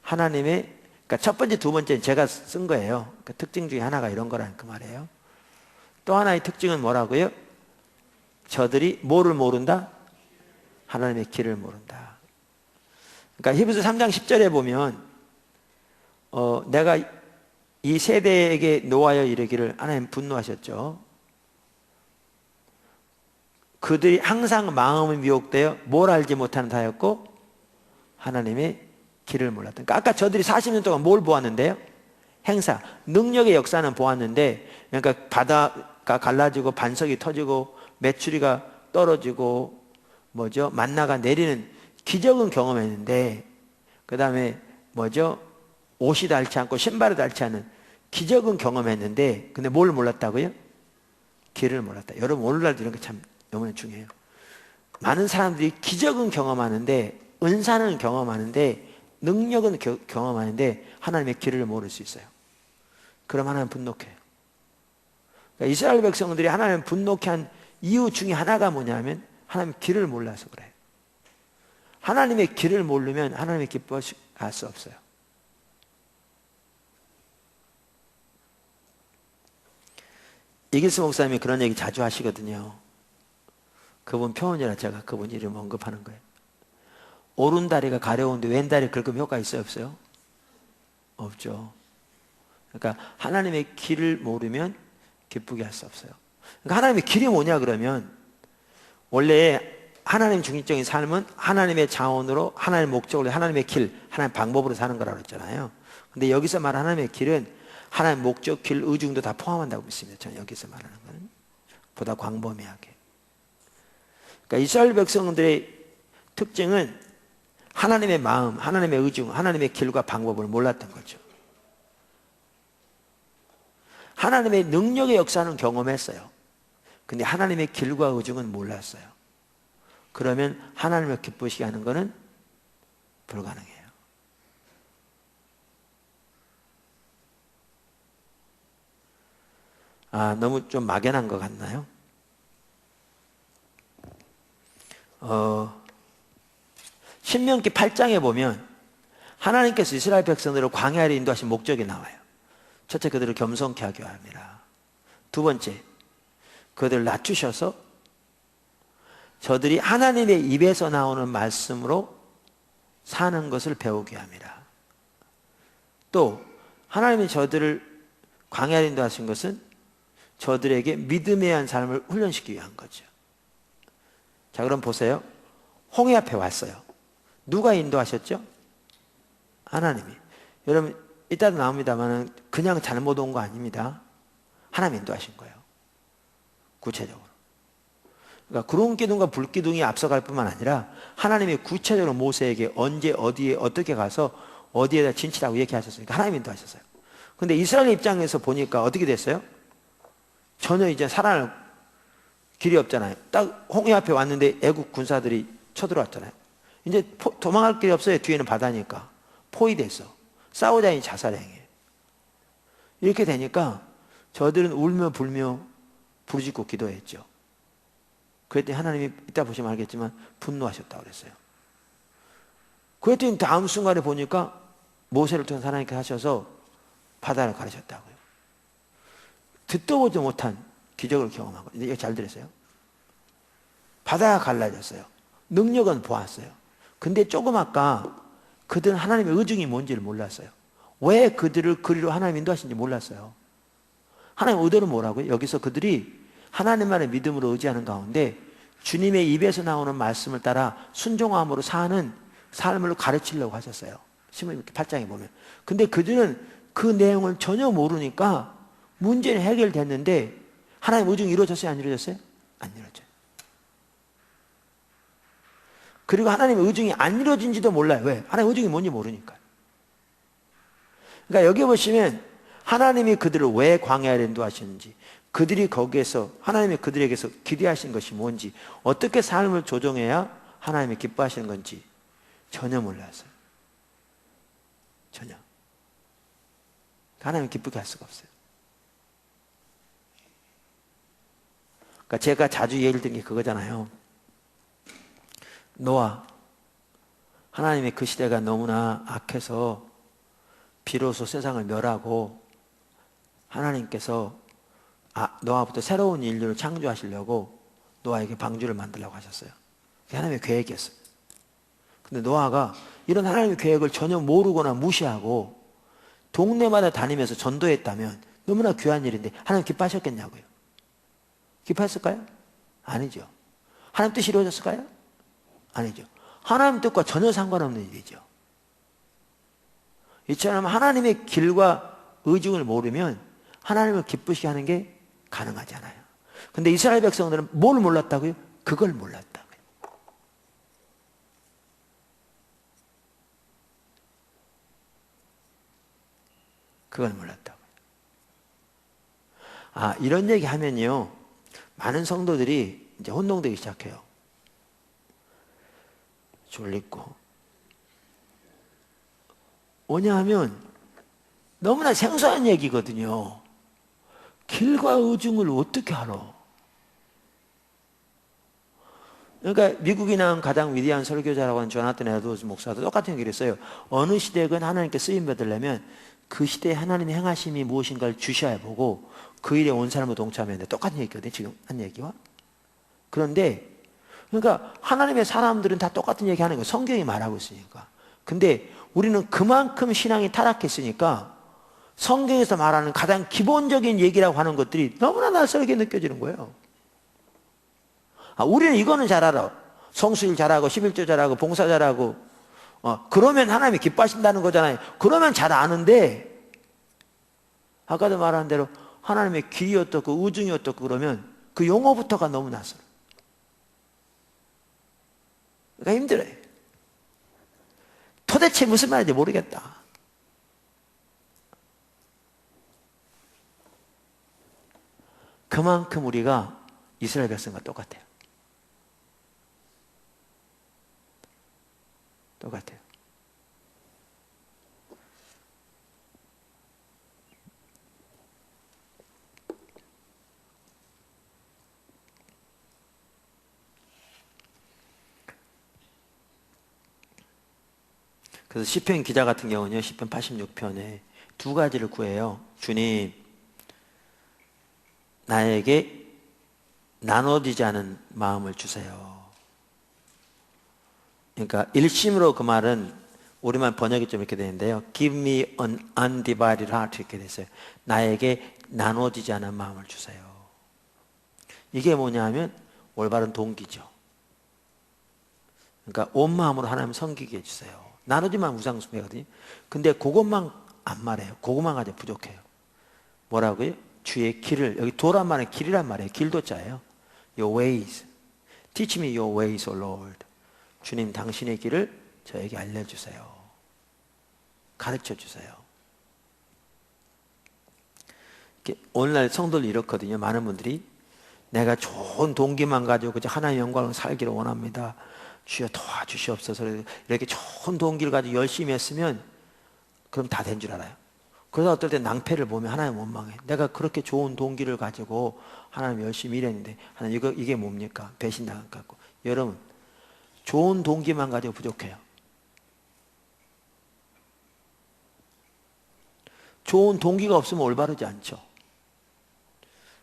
Speaker 1: 하나님의, 그러니까 첫 번째, 두 번째는 제가 쓴 거예요. 그 특징 중에 하나가 이런 거라는 그 말이에요. 또 하나의 특징은 뭐라고요? 저들이 뭐를 모른다? 하나님의 길을 모른다. 그러니까 히브리서 3장 10절에 보면 내가 이 세대에게 노하여 이르기를 하나님 분노하셨죠. 그들이 항상 마음이 미혹되어 뭘 알지 못하는 자였고 하나님의 길을 몰랐다. 그러니까 아까 저들이 40년 동안 뭘 보았는데요? 행사, 능력의 역사는 보았는데, 그러니까 바다가 갈라지고 반석이 터지고 메추리가 떨어지고 뭐죠? 만나가 내리는 기적은 경험했는데, 그 다음에 뭐죠? 옷이 닳지 않고 신발이 닳지 않은 기적은 경험했는데, 근데 뭘 몰랐다고요? 길을 몰랐다. 여러분 오늘날도 이런 게 참 너무나 중요해요. 많은 사람들이 기적은 경험하는데, 은사는 경험하는데, 능력은 경험하는데 하나님의 길을 모를 수 있어요. 그럼 하나님 분노해요. 그러니까 이스라엘 백성들이 하나님 분노케 한 이유 중에 하나가 뭐냐면 하나님의 길을 몰라서 그래요. 하나님의 길을 모르면 하나님의 기뻐할 수 없어요. 이길스 목사님이 그런 얘기 자주 하시거든요. 그분 표현이라 제가 그분 이름 언급하는 거예요. 오른다리가 가려운데 왼다리 긁으면 효과 있어요, 없어요? 없죠. 그러니까 하나님의 길을 모르면 기쁘게 할 수 없어요. 그러니까 하나님의 길이 뭐냐 그러면 원래 하나님 중심적인 삶은 하나님의 자원으로 하나님의 목적으로 하나님의 길, 하나님의 방법으로 사는 거라고 했잖아요. 근데 여기서 말하는 하나님의 길은 하나님의 목적, 길, 의중도 다 포함한다고 믿습니다. 저는 여기서 말하는 건 보다 광범위하게. 그러니까 이스라엘 백성들의 특징은 하나님의 마음, 하나님의 의중, 하나님의 길과 방법을 몰랐던 거죠. 하나님의 능력의 역사는 경험했어요. 근데 하나님의 길과 의중은 몰랐어요. 그러면 하나님을 기쁘시게 하는 것은 불가능해요. 너무 좀 막연한 것 같나요? 신명기 8장에 보면 하나님께서 이스라엘 백성들을 광야로 인도하신 목적이 나와요. 첫째, 그들을 겸손케 하기 위함이라. 두 번째, 그들을 낮추셔서 저들이 하나님의 입에서 나오는 말씀으로 사는 것을 배우게 합니다. 또 하나님이 저들을 광야로 인도하신 것은 저들에게 믿음에 의한 삶을 훈련시키기 위한 거죠. 자, 그럼 보세요. 홍해 앞에 왔어요. 누가 인도하셨죠? 하나님이. 여러분 이따도 나옵니다만 그냥 잘못 온 거 아닙니다. 하나님 인도하신 거예요. 구체적으로. 그러니까 구름 기둥과 불 기둥이 앞서갈 뿐만 아니라 하나님이 구체적으로 모세에게 언제 어디에 어떻게 가서 어디에다 진치라고 얘기하셨으니까 하나님 인도하셨어요. 근데 이스라엘 입장에서 보니까 어떻게 됐어요? 전혀 이제 살아날 길이 없잖아요. 딱 홍해 앞에 왔는데 애국 군사들이 쳐들어왔잖아요. 이제 도망갈 길이 없어요. 뒤에는 바다니까. 포위됐어. 싸우자니 자살행위예요. 이렇게 되니까 저들은 울며 불며 부르짖고 기도했죠. 그랬더니 하나님이 이따 보시면 알겠지만 분노하셨다고 그랬어요. 그랬더니 다음 순간에 보니까 모세를 통해서 하나님께서 하셔서 바다를 가르셨다고요. 듣도 보지 못한 기적을 경험한 거예요. 이거 잘 들으세요. 바다가 갈라졌어요. 능력은 보았어요. 근데 조금 아까 그들은 하나님의 의중이 뭔지를 몰랐어요. 왜 그들을 그리로 하나님 인도하신지 몰랐어요. 하나님의 의도는 뭐라고요? 여기서 그들이 하나님만의 믿음으로 의지하는 가운데 주님의 입에서 나오는 말씀을 따라 순종함으로 사는 삶을 가르치려고 하셨어요. 신명기 8장에 보면. 근데 그들은 그 내용을 전혀 모르니까 문제는 해결됐는데 하나님의 의중이 이루어졌어요? 안 이루어졌어요? 안 이루어져요. 그리고 하나님의 의중이 안 이루어진지도 몰라요. 왜? 하나님의 의중이 뭔지 모르니까. 그러니까 여기 보시면 하나님이 그들을 왜 광야에 인도하셨는지, 그들이 거기에서 하나님이 그들에게서 기대하신 것이 뭔지, 어떻게 삶을 조정해야 하나님이 기뻐하시는 건지 전혀 몰랐어요. 전혀. 하나님을 기쁘게 할 수가 없어요. 그러니까 제가 자주 예를 든 게 그거잖아요. 노아. 하나님의 그 시대가 너무나 악해서 비로소 세상을 멸하고 하나님께서 노아부터 새로운 인류를 창조하시려고 노아에게 방주를 만들려고 하셨어요. 그게 하나님의 계획이었어요. 근데 노아가 이런 하나님의 계획을 전혀 모르거나 무시하고 동네마다 다니면서 전도했다면 너무나 귀한 일인데 하나님 기뻐하셨겠냐고요? 기뻐했을까요? 아니죠. 하나님 뜻이 이루어졌을까요? 아니죠. 하나님 뜻과 전혀 상관없는 일이죠. 이처럼 하나님의 길과 의중을 모르면 하나님을 기쁘시게 하는 게 가능하지 않아요. 근데 이스라엘 백성들은 뭘 몰랐다고요? 그걸 몰랐다고요. 그걸 몰랐다고요. 아, 이런 얘기 하면요, 많은 성도들이 이제 혼동되기 시작해요. 졸리고. 뭐냐 하면 너무나 생소한 얘기거든요. 길과 의중을 어떻게 알아? 그러니까 미국이 낳은 가장 위대한 설교자라고 하는 조나탄 에드워즈 목사도 똑같은 얘기를 했어요. 어느 시대건 하나님께 쓰임 받으려면 그 시대에 하나님의 행하심이 무엇인가를 주셔야 보고 그 일에 온 사람을 동참해야 돼. 똑같은 얘기거든요. 지금 한 얘기와. 그런데 그러니까 하나님의 사람들은 다 똑같은 얘기 하는 거예요. 성경이 말하고 있으니까. 근데 우리는 그만큼 신앙이 타락했으니까 성경에서 말하는 가장 기본적인 얘기라고 하는 것들이 너무나 낯설게 느껴지는 거예요. 아, 우리는 이거는 잘 알아. 성수일 잘하고 11조 잘하고 봉사 잘하고 그러면 하나님이 기뻐하신다는 거잖아요. 그러면 잘 아는데 아까도 말한 대로 하나님의 길이 어떻고 의중이 어떻고 그러면 그 용어부터가 너무 낯설어. 그러니까 힘들어요. 도대체 무슨 말인지 모르겠다. 그만큼 우리가 이스라엘 백성과 똑같아요. 똑같아요. 그래서 시편 기자 같은 경우는요, 시편 86편에 두 가지를 구해요. 주님, 나에게 나눠지지 않은 마음을 주세요. 그러니까 일심으로 그 말은 우리말 번역이 좀 이렇게 되는데요. Give me an undivided heart 이렇게 됐어요. 나에게 나눠지지 않은 마음을 주세요. 이게 뭐냐 하면 올바른 동기죠. 그러니까 온 마음으로 하나님 섬기게 해주세요. 나누지만 우상숭배거든요. 근데 그것만 안 말해요. 그것만 가지고 부족해요. 뭐라고요? 주의 길을, 여기 도란 말은 길이란 말이에요. 길도자예요. Your ways. Teach me your ways, O Lord. 주님 당신의 길을 저에게 알려주세요. 가르쳐주세요. 오늘날 성도들 이렇거든요. 많은 분들이 내가 좋은 동기만 가지고 그저 하나님의 영광을 살기를 원합니다. 주여 도와주시옵소서. 이렇게 좋은 동기를 가지고 열심히 했으면 그럼 다 된 줄 알아요. 그러다 어떨 때 낭패를 보면 하나님 원망해. 내가 그렇게 좋은 동기를 가지고 하나님 열심히 일했는데 하나님 이게 뭡니까? 배신당한 것 같고. 여러분 좋은 동기만 가지고 부족해요. 좋은 동기가 없으면 올바르지 않죠.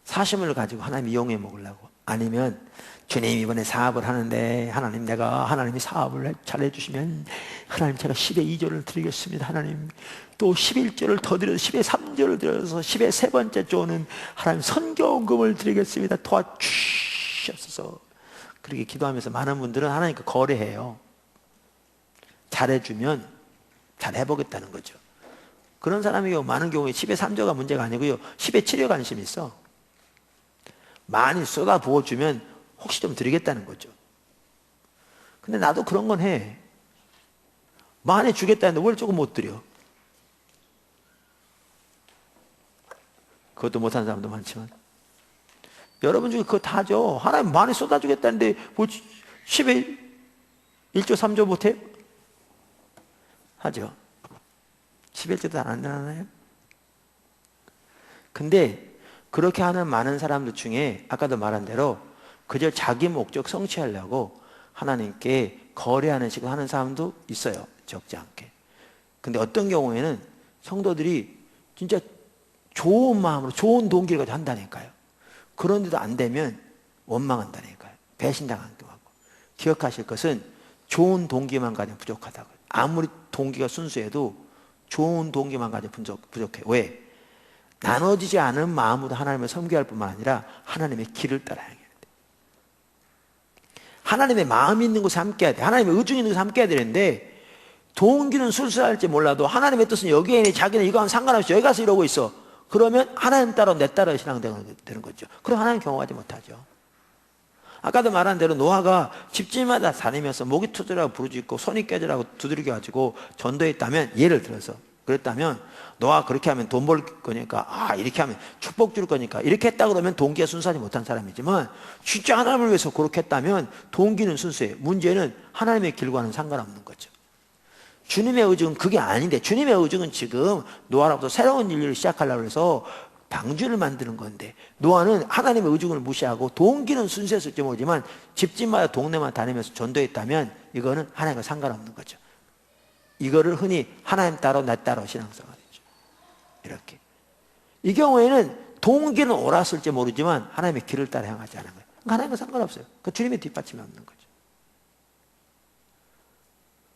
Speaker 1: 사심을 가지고 하나님 이용해 먹으려고. 아니면 주님 이번에 사업을 하는데 하나님 내가 하나님이 사업을 잘 해주시면 하나님 제가 10의 2조를 드리겠습니다. 하나님 또 11조를 더 드려서 10의 3조를 드려서 10의 세 번째 조는 하나님 선교금을 드리겠습니다. 도와주시옵소서. 그렇게 기도하면서 많은 분들은 하나님과 거래해요. 잘해주면 잘해보겠다는 거죠. 그런 사람이 많은 경우에 10의 3조가 문제가 아니고요. 10의 7에 관심이 있어. 많이 쏟아 부어주면 혹시 좀 드리겠다는 거죠. 근데 나도 그런 건 해. 많이 주겠다는데 왜 조금 못 드려? 그것도 못하는 사람도 많지만 여러분 중에 그거 다 하죠. 하나님 많이 쏟아주겠다는데 뭐 10에 1조 3조 못해요? 하죠. 11조도 안 하나요? 근데 그렇게 하는 많은 사람들 중에 아까도 말한 대로 그저 자기 목적 성취하려고 하나님께 거래하는 식으로 하는 사람도 있어요. 적지 않게. 근데 어떤 경우에는 성도들이 진짜 좋은 마음으로 좋은 동기를 가지고 한다니까요. 그런데도 안 되면 원망한다니까요. 배신당하기도 하고. 기억하실 것은 좋은 동기만 가지고 부족하다고요. 아무리 동기가 순수해도 좋은 동기만 가지고 부족해. 왜? 나눠지지 않은 마음으로 하나님을 섬겨야 할 뿐만 아니라 하나님의 길을 따라 행해야 돼. 하나님의 마음이 있는 곳에 함께해야 돼. 하나님의 의중이 있는 곳에 함께해야 되는데 동기는 술술할지 몰라도 하나님의 뜻은 여기에 있니 자기는 이거 하면 상관없이 여기 가서 이러고 있어. 그러면 하나님 따라 내 따라 신앙되는 거죠. 그럼 하나님 경험하지 못하죠. 아까도 말한 대로 노아가 집집마다 다니면서 목이 터지라고 부르짖고 손이 깨지라고 두드려가지고 전도했다면, 예를 들어서 그랬다면 노아가 그렇게 하면 돈 벌 거니까, 이렇게 하면 축복 줄 거니까 이렇게 했다 그러면 동기가 순수하지 못한 사람이지만, 진짜 하나님을 위해서 그렇게 했다면 동기는 순수해. 문제는 하나님의 길과는 상관없는 거죠. 주님의 의중은 그게 아닌데, 주님의 의중은 지금 노아로부터 새로운 인류를 시작하려고 해서 방주를 만드는 건데, 노아는 하나님의 의중을 무시하고 동기는 순수했을지 모르지만 집집마다 동네만 다니면서 전도했다면 이거는 하나님과 상관없는 거죠. 이거를 흔히 하나님 따로 나 따로 신앙생활이죠. 이렇게. 이 경우에는 동기는 옳았을지 모르지만 하나님의 길을 따라 향하지 않은 거예요. 하나님과 상관없어요. 그 주님의 뒷받침이 없는 거죠.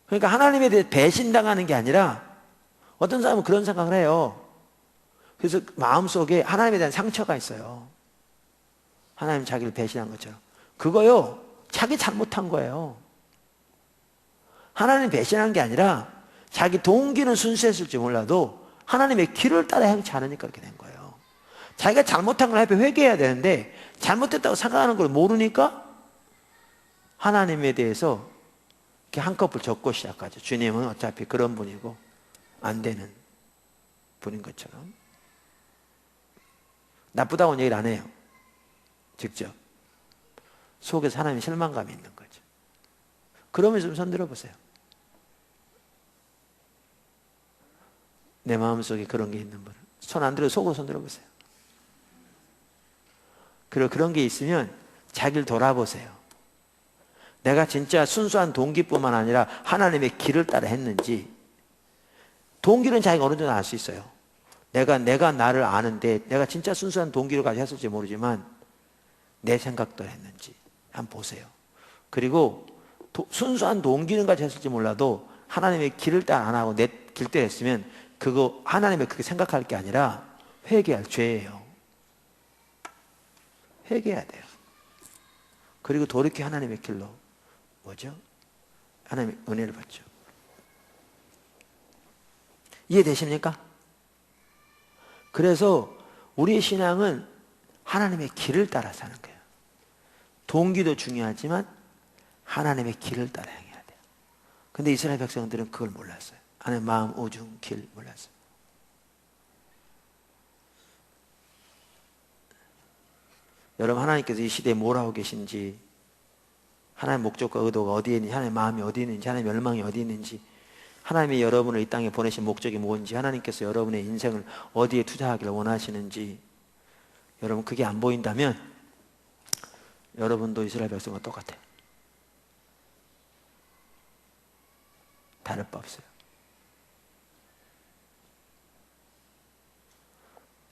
Speaker 1: 그러니까 하나님에 대해 배신당하는 게 아니라, 어떤 사람은 그런 생각을 해요. 그래서 마음속에 하나님에 대한 상처가 있어요. 하나님 자기를 배신한 것처럼. 그거요, 자기 잘못한 거예요. 하나님 배신한 게 아니라 자기 동기는 순수했을지 몰라도 하나님의 길을 따라 행치 않으니까 그렇게 된 거예요. 자기가 잘못한 걸 앞에 회개해야 되는데 잘못했다고 생각하는 걸 모르니까 하나님에 대해서 이렇게 한꺼풀 적고 시작하죠. 주님은 어차피 그런 분이고 안 되는 분인 것처럼. 나쁘다고는 얘기를 안 해요. 직접. 속에서 하나님의 실망감이 있는 거죠. 그러면서 좀 손 들어보세요. 내 마음속에 그런 게 있는 분. 손 안 들어 속으로 손 들어보세요. 그리고 그런 게 있으면 자기를 돌아보세요. 내가 진짜 순수한 동기뿐만 아니라 하나님의 길을 따라 했는지. 동기는 자기가 어느 정도 알 수 있어요. 내가 나를 아는데 내가 진짜 순수한 동기를 가지고 했을지 모르지만 내 생각대로 했는지 한번 보세요. 그리고 순수한 동기는 가지고 했을지 몰라도 하나님의 길을 따라 안 하고 내 길대로 했으면 그거 하나님의 그렇게 생각할 게 아니라 회개할 죄예요. 회개해야 돼요. 그리고 돌이켜 하나님의 길로 뭐죠? 하나님의 은혜를 받죠. 이해되십니까? 그래서 우리의 신앙은 하나님의 길을 따라 사는 거예요. 동기도 중요하지만 하나님의 길을 따라 행해야 돼요. 근데 이스라엘 백성들은 그걸 몰랐어요. 하나님의 마음, 오중, 길 몰랐어요. 여러분, 하나님께서 이 시대에 뭘 하고 계신지, 하나님의 목적과 의도가 어디에 있는지, 하나님의 마음이 어디에 있는지, 하나님의 열망이 어디에 있는지, 하나님이 여러분을 이 땅에 보내신 목적이 뭔지, 하나님께서 여러분의 인생을 어디에 투자하기를 원하시는지, 여러분 그게 안 보인다면 여러분도 이스라엘 백성과 똑같아요. 다를 바 없어요.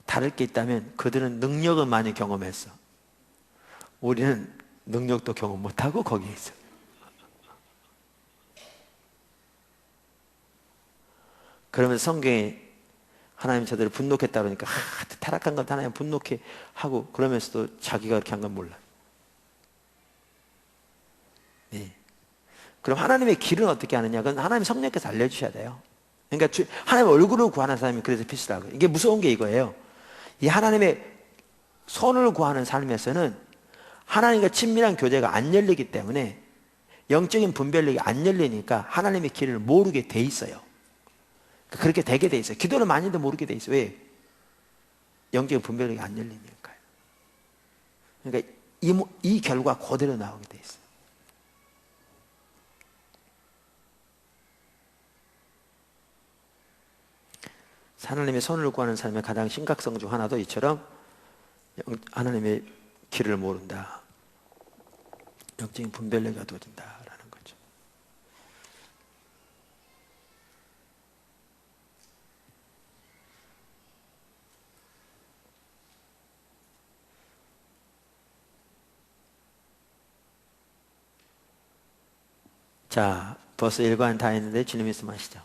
Speaker 1: 다를 게 있다면 그들은 능력은 많이 경험했어. 우리는 능력도 경험 못하고 거기에 있어. 그러면서 성경에 하나님 저들을 분노했다 그러니까 타락한 건 하나님 분노케 하고, 그러면서도 자기가 그렇게 한 건 몰라. 네. 그럼 하나님의 길은 어떻게 하느냐? 그건 하나님 성령께서 알려주셔야 돼요. 그러니까 하나님의 얼굴을 구하는 사람이 그래서 필수라고요. 이게 무서운 게 이거예요. 이 하나님의 손을 구하는 삶에서는 하나님과 친밀한 교제가 안 열리기 때문에, 영적인 분별력이 안 열리니까 하나님의 길을 모르게 돼 있어요. 그렇게 되게 돼 있어요. 기도를 많이 해도 모르게 돼 있어요. 왜? 영적인 분별력이 안 열리니까요. 그러니까 이 결과 그대로 나오게 돼 있어요. 하나님의 손을 구하는 삶의 가장 심각성 중 하나도 이처럼 하나님의 길을 모른다. 영적인 분별력이 어두워진다라는 거죠. 자, 벌써 일과는 다 했는데 주님 말씀하시죠.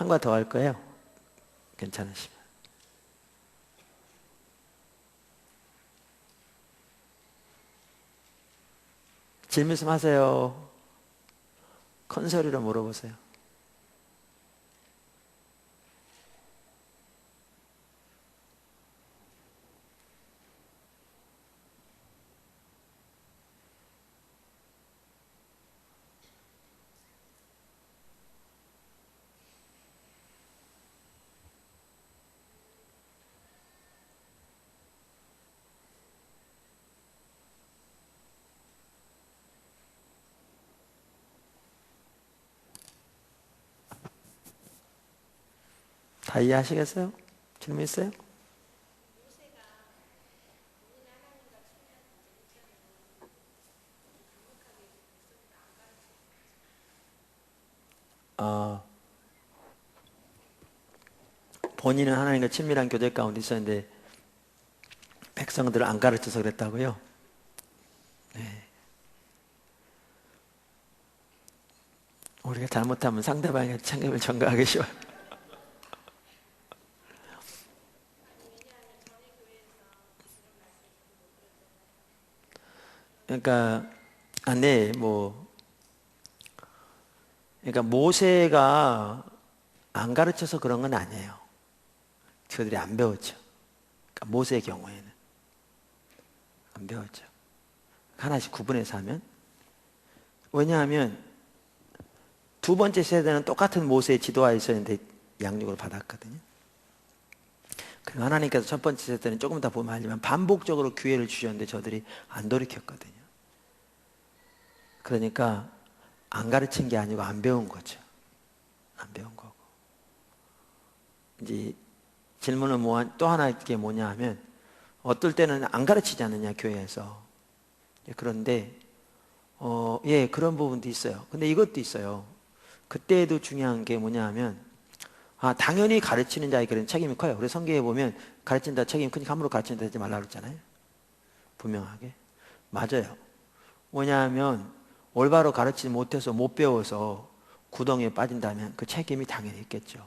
Speaker 1: 한 거 더 할 거예요. 괜찮으시면. 질문 좀 하세요. 큰 소리로 물어보세요. 다 이해하시겠어요? 질문 있어요? 본인은 하나님과 친밀한 교제 가운데 있었는데 백성들을 안 가르쳐서 그랬다고요? 네. 우리가 잘못하면 상대방의 책임을 전가하기 쉬워요. 그러니까 네, 그러니까 모세가 안 가르쳐서 그런 건 아니에요. 그들이 안 배웠죠. 그러니까 모세의 경우에는 안 배웠죠. 하나씩 구분해서 하면. 왜냐하면 두 번째 세대는 똑같은 모세의 지도하에 있었는데 양육을 받았거든요. 그리고 하나님께서 첫 번째 세대는 조금 더 보면 알지만 반복적으로 기회를 주셨는데 저들이 안 돌이켰거든요. 그러니까 안 가르친 게 아니고 안 배운 거죠. 안 배운 거고. 이제 질문은 또 하나 이게 뭐냐 하면 어떨 때는 안 가르치지 않느냐 교회에서. 그런데 예, 그런 부분도 있어요. 근데 이것도 있어요. 그때도 중요한 게 뭐냐 하면 당연히 가르치는 자에게 그런 책임이 커요. 그래서 성경에 보면 가르친다 책임이 크니까 함부로 가르친다 하지 말라고 그랬잖아요. 분명하게. 맞아요. 뭐냐하면 올바로 가르치지 못해서 못 배워서 구덩이에 빠진다면 그 책임이 당연히 있겠죠.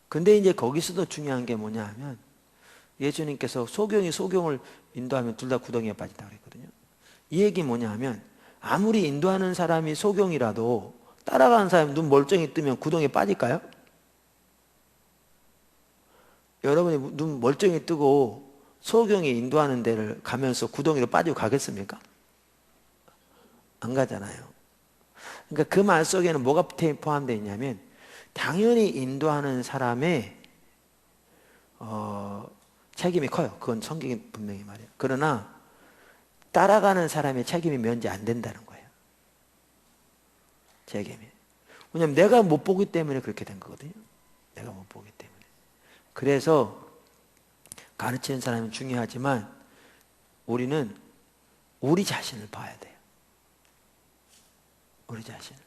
Speaker 1: 근데 이제 거기서도 중요한 게 뭐냐 하면 예수님께서 소경이 소경을 인도하면 둘 다 구덩이에 빠진다고 그랬거든요. 이 얘기 뭐냐 하면 아무리 인도하는 사람이 소경이라도 따라가는 사람이 눈 멀쩡히 뜨면 구덩이에 빠질까요? 여러분이 눈 멀쩡히 뜨고 소경이 인도하는 데를 가면서 구덩이로 빠지고 가겠습니까? 안 가잖아요. 그러니까 그 말 속에는 뭐가 포함되어 있냐면 당연히 인도하는 사람의 책임이 커요. 그건 성경이 분명히 말해요. 그러나 따라가는 사람의 책임이 면제 안 된다는 거예요. 책임이. 왜냐하면 내가 못 보기 때문에 그렇게 된 거거든요. 내가 못 보기 때문에. 그래서 가르치는 사람은 중요하지만 우리는 우리 자신을 봐야 돼요. 우리 자신을.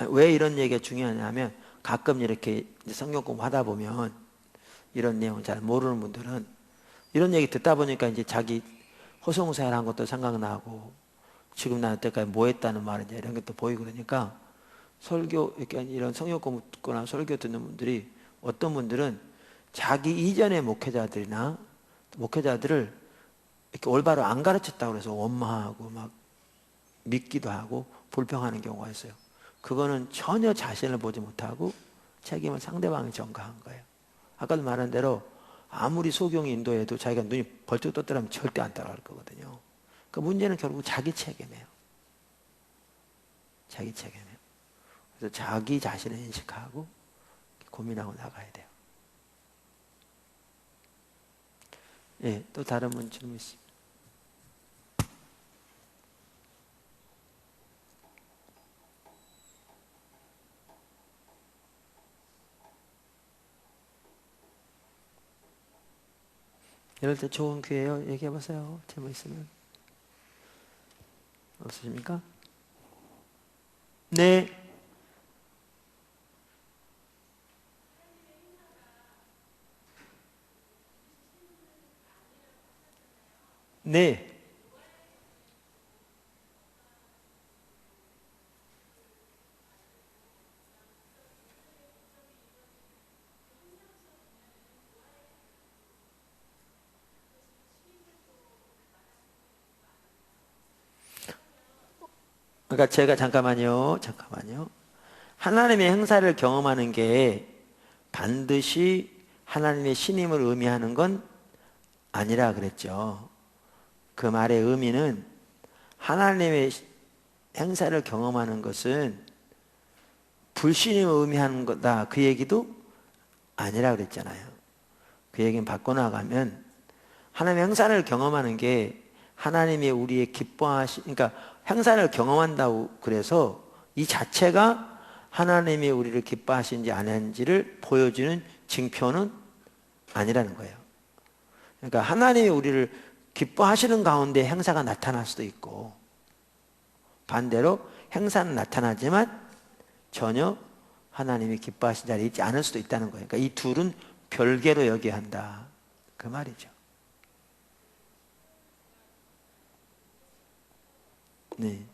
Speaker 1: 왜 이런 얘기가 중요하냐면 가끔 이렇게 성경 공부하다 보면 이런 내용을 잘 모르는 분들은 이런 얘기 듣다 보니까 이제 자기 허송세월한 것도 생각나고 지금 나 여태까지 뭐 했다는 말이냐 이런 것도 보이고 그러니까 설교 이렇게 이런 성경 공부 듣거나 설교 듣는 분들이 어떤 분들은 자기 이전의 목회자들이나 목회자들을 이렇게 올바로 안 가르쳤다고 해서 원망하고 막 믿기도 하고 불평하는 경우가 있어요. 그거는 전혀 자신을 보지 못하고 책임을 상대방에 전가한 거예요. 아까도 말한 대로 아무리 소경이 인도해도 자기가 눈이 벌쩍 떴더라면 절대 안 따라갈 거거든요. 그 문제는 결국 자기 책임이에요. 자기 책임이에요. 그래서 자기 자신을 인식하고 고민하고 나가야 돼요. 예, 또 다른 분 질문 있습니다. 이럴 때 좋은 기회예요. 얘기해보세요. 질문 있으면. 없으십니까? 네. 네. 그러니까 제가 잠깐만요. 하나님의 행사를 경험하는 게 반드시 하나님의 신임을 의미하는 건 아니라 그랬죠. 그 말의 의미는 하나님의 행사를 경험하는 것은 불신임을 의미하는 거다. 그 얘기도 아니라 그랬잖아요. 그 얘기는 바꿔나가면 하나님의 행사를 경험하는 게 하나님이 우리의 그러니까 행사를 경험한다고 그래서 이 자체가 하나님이 우리를 기뻐하시는지 안 하는지를 보여주는 징표는 아니라는 거예요. 그러니까 하나님이 우리를 기뻐하시는 가운데 행사가 나타날 수도 있고, 반대로 행사는 나타나지만 전혀 하나님이 기뻐하신 자리에 있지 않을 수도 있다는 거예요. 그러니까 이 둘은 별개로 여겨야 한다, 그 말이죠. 네.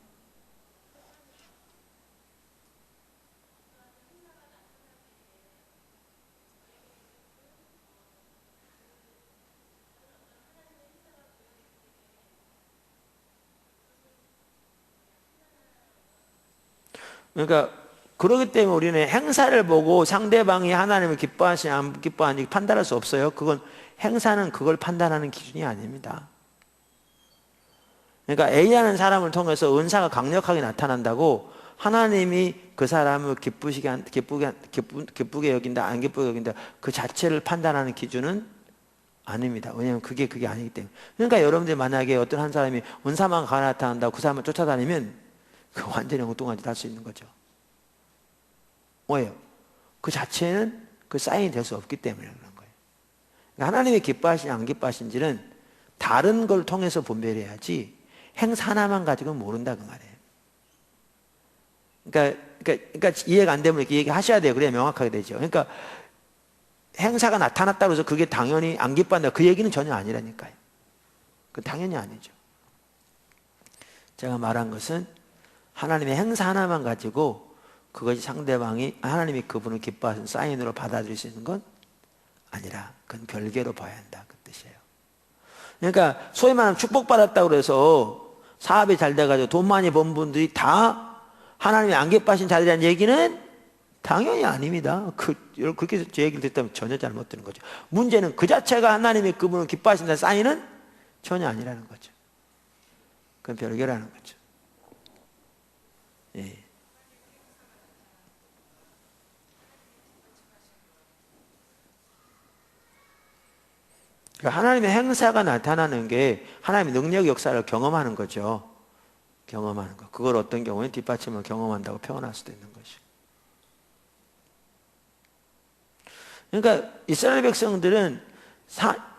Speaker 1: 그러니까 그렇기 때문에 우리는 행사를 보고 상대방이 하나님을 기뻐하시냐 안 기뻐하는지 판단할 수 없어요. 그건 행사는 그걸 판단하는 기준이 아닙니다. 그러니까 A라는 사람을 통해서 은사가 강력하게 나타난다고 하나님이 그 사람을 기쁘게 여긴다 안 기쁘게 여긴다 그 자체를 판단하는 기준은 아닙니다. 왜냐하면 그게 아니기 때문에. 그러니까 여러분들 만약에 어떤 한 사람이 은사만 강하게 나타난다고 그 사람을 쫓아다니면 그 완전히 엉뚱한 짓 할 수 있는 거죠. 왜요? 그 자체는 그 사인이 될 수 없기 때문에 그런 거예요. 그러니까 하나님이 기뻐하시냐 안 기뻐하신지는 다른 걸 통해서 분별해야지 행사 하나만 가지고는 모른다 그 말이에요. 그러니까 이해가 안 되면 이렇게 얘기하셔야 돼요. 그래야 명확하게 되죠. 그러니까 행사가 나타났다고 해서 그게 당연히 안 기뻐한다 그 얘기는 전혀 아니라니까요. 그 당연히 아니죠. 제가 말한 것은 하나님의 행사 하나만 가지고 그것이 상대방이 하나님이 그분을 기뻐하신 사인으로 받아들일 수 있는 건 아니라 그건 별개로 봐야 한다 그 뜻이에요. 그러니까 소위 말하면 축복받았다고 그래서 사업이 잘 돼가지고 돈 많이 번 분들이 다 하나님이 안 기뻐하신 자들이라는 얘기는 당연히 아닙니다. 그렇게 제 얘기를 듣다면 전혀 잘못 듣는 거죠. 문제는 그 자체가 하나님이 그분을 기뻐하신다는 사인은 전혀 아니라는 거죠. 그건 별개라는 거죠. 예. 그러니까 하나님의 행사가 나타나는 게 하나님의 능력 역사를 경험하는 거죠. 경험하는 거. 그걸 어떤 경우에 뒷받침을 경험한다고 표현할 수도 있는 것이고. 그러니까 이스라엘 백성들은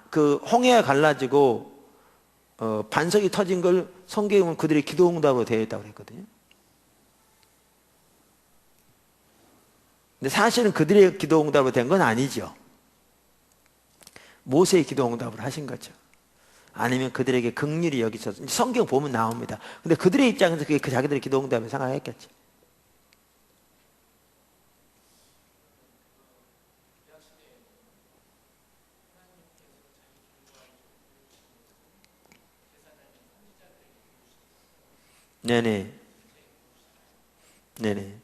Speaker 1: 그 홍해가 갈라지고 반석이 터진 걸 성경에 보면 그들이 기도응답으로 되어 있다고 그랬거든요. 근데 사실은 그들의 기도응답으로 된 건 아니죠. 모세의 기도응답을 하신 거죠. 아니면 그들에게 긍휼히 여기셔서 성경 보면 나옵니다. 근데 그들의 입장에서 그게 그 자기들의 기도응답을 생각했겠죠. 네네. 네네.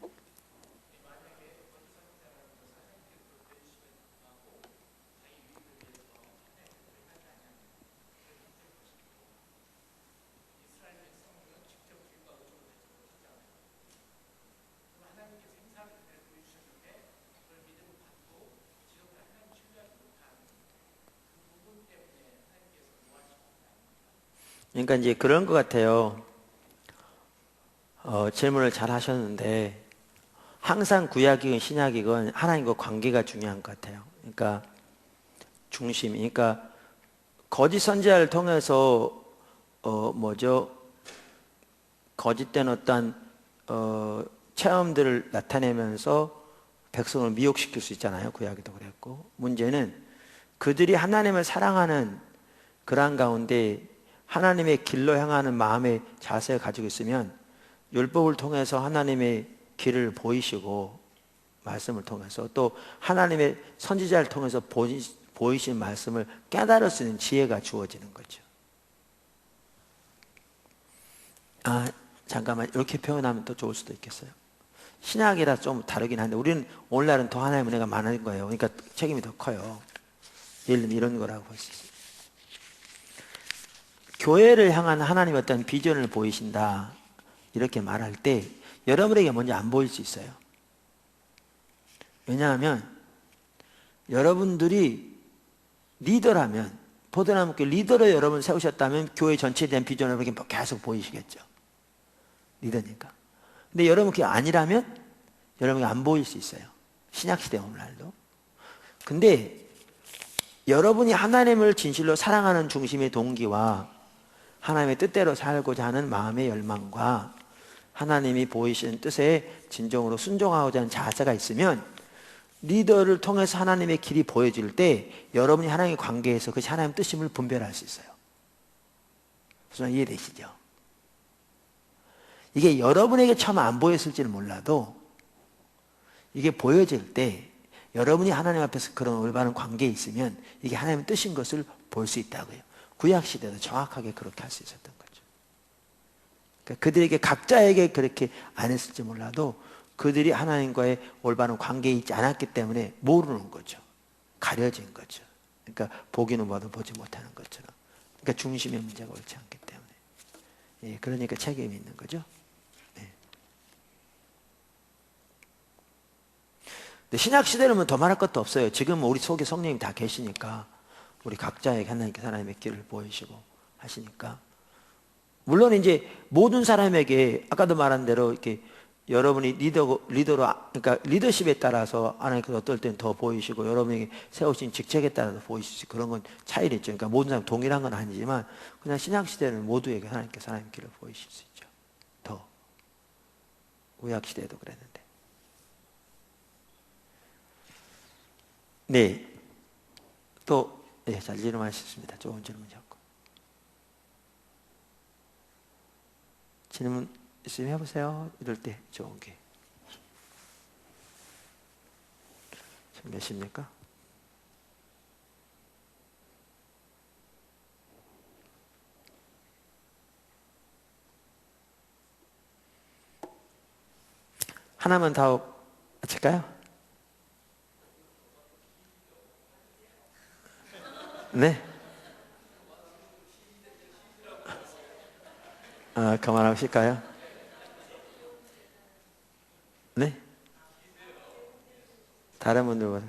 Speaker 1: 그러니까 이제 그런 것 같아요. 질문을 잘 하셨는데 항상 구약이건 신약이건 하나님과 관계가 중요한 것 같아요. 그러니까 그러니까 거짓 선지자를 통해서 거짓된 어떤 체험들을 나타내면서 백성을 미혹시킬 수 있잖아요. 구약에도 그랬고 문제는 그들이 하나님을 사랑하는 그러한 가운데 하나님의 길로 향하는 마음의 자세를 가지고 있으면 율법을 통해서 하나님의 길을 보이시고 말씀을 통해서 또 하나님의 선지자를 통해서 보이신 말씀을 깨달을 수 있는 지혜가 주어지는 거죠. 잠깐만 이렇게 표현하면 더 좋을 수도 있겠어요. 신약이라 좀 다르긴 한데 우리는 오늘날은 더 하나님의 은혜가 많은 거예요. 그러니까 책임이 더 커요. 예를 들면 이런 거라고 볼 수 있어요. 교회를 향한 하나님의 어떤 비전을 보이신다 이렇게 말할 때 여러분에게 먼저 안 보일 수 있어요. 왜냐하면 여러분들이 리더라면, 포도나무교 리더로 여러분 세우셨다면 교회 전체에 대한 비전을 계속 보이시겠죠. 리더니까. 근데 여러분 그게 아니라면 여러분이 안 보일 수 있어요. 신약시대 오늘날도. 근데 여러분이 하나님을 진실로 사랑하는 중심의 동기와 하나님의 뜻대로 살고자 하는 마음의 열망과 하나님이 보이시는 뜻에 진정으로 순종하고자 하는 자세가 있으면 리더를 통해서 하나님의 길이 보여질 때 여러분이 하나님의 관계에서 그것이 하나님의 뜻임을 분별할 수 있어요. 무슨 이해되시죠? 이게 여러분에게 처음 안 보였을지는 몰라도 이게 보여질 때 여러분이 하나님 앞에서 그런 올바른 관계에 있으면 이게 하나님의 뜻인 것을 볼 수 있다고요. 구약시대도 정확하게 그렇게 할 수 있었던 거죠. 그러니까 그들에게 각자에게 그렇게 안 했을지 몰라도 그들이 하나님과의 올바른 관계에 있지 않았기 때문에 모르는 거죠. 가려진 거죠. 그러니까 보기는 봐도 보지 못하는 것처럼. 그러니까 중심의 문제가 옳지 않기 때문에. 예, 그러니까 책임이 있는 거죠. 예. 근데 신약 시대는 더 말할 것도 없어요. 지금 우리 속에 성령님 다 계시니까 우리 각자에게 하나님께서 하나님의 길을 보이시고 하시니까. 물론 이제 모든 사람에게 아까도 말한 대로 이렇게 여러분이 리더로, 그러니까 리더십에 따라서 하나님께서 어떨 때는 더 보이시고 여러분에게 세우신 직책에 따라서 보이시고 그런 건 차이가 있죠. 그러니까 모든 사람 동일한 건 아니지만 그냥 신약시대는 모두에게 하나님께서 하나님의 길을 보이실 수 있죠. 더. 구약시대에도 그랬는데. 네. 또, 네, 잘 질문하셨습니다. 좋은 질문이었고. 질문 있으면 해보세요. 이럴 때 좋은 게. 지금 몇 시입니까? 하나만 더 맞힐까요? 네. 그만하실까요? 네? 다른 분들보다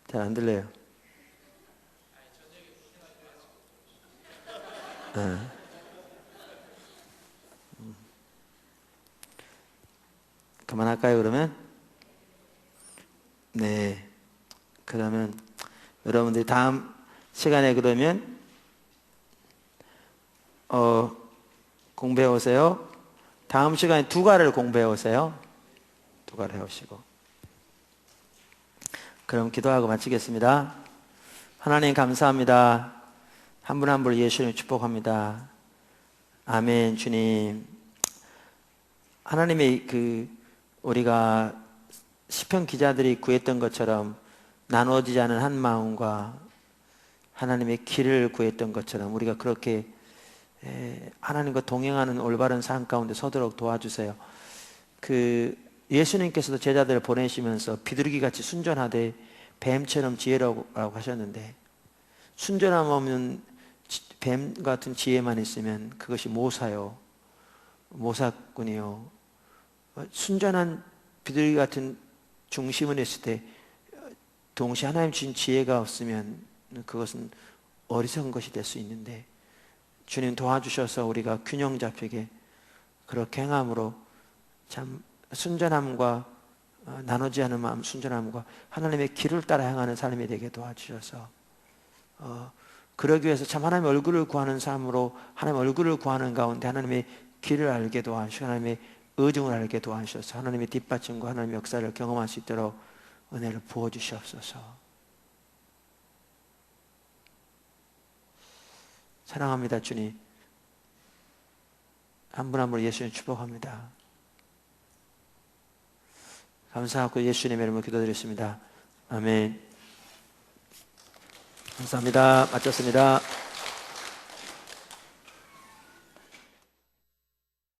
Speaker 1: 잘 안 들려요. 그만할까요, 그러면? 네. 그러면 여러분들이 다음 시간에 그러면 공부해 오세요. 다음 시간에 두 가를 공부해 오세요. 두 가를 해오시고. 그럼 기도하고 마치겠습니다. 하나님 감사합니다. 한 분 한 분 예수님 축복합니다. 아멘. 주님. 하나님의 우리가 시편 기자들이 구했던 것처럼 나누어지지 않은 한 마음과 하나님의 길을 구했던 것처럼 우리가 그렇게 하나님과 동행하는 올바른 삶 가운데 서도록 도와주세요. 예수님께서도 제자들을 보내시면서 비둘기같이 순전하되 뱀처럼 지혜라고 하셨는데 순전함 없는 뱀 같은 지혜만 있으면 그것이 모사요, 모사꾼이요. 순전한 비둘기 같은 중심을 했을 때 동시에 하나님 주신 지혜가 없으면 그것은 어리석은 것이 될 수 있는데 주님 도와주셔서 우리가 균형 잡히게 그렇게 행함으로 참 순전함과 나누지 않은 마음 순전함과 하나님의 길을 따라 행하는 삶이 되게 도와주셔서 그러기 위해서 참 하나님의 얼굴을 구하는 삶으로 하나님의 얼굴을 구하는 가운데 하나님의 길을 알게 도와주시고 하나님의 의중을 알게 도와주셔서 하나님의 뒷받침과 하나님의 역사를 경험할 수 있도록 은혜를 부어주시옵소서. 사랑합니다 주님. 한 분 한 분 예수님 축복합니다. 감사하고 예수님의 이름으로 기도드렸습니다. 아멘. 감사합니다. 마쳤습니다.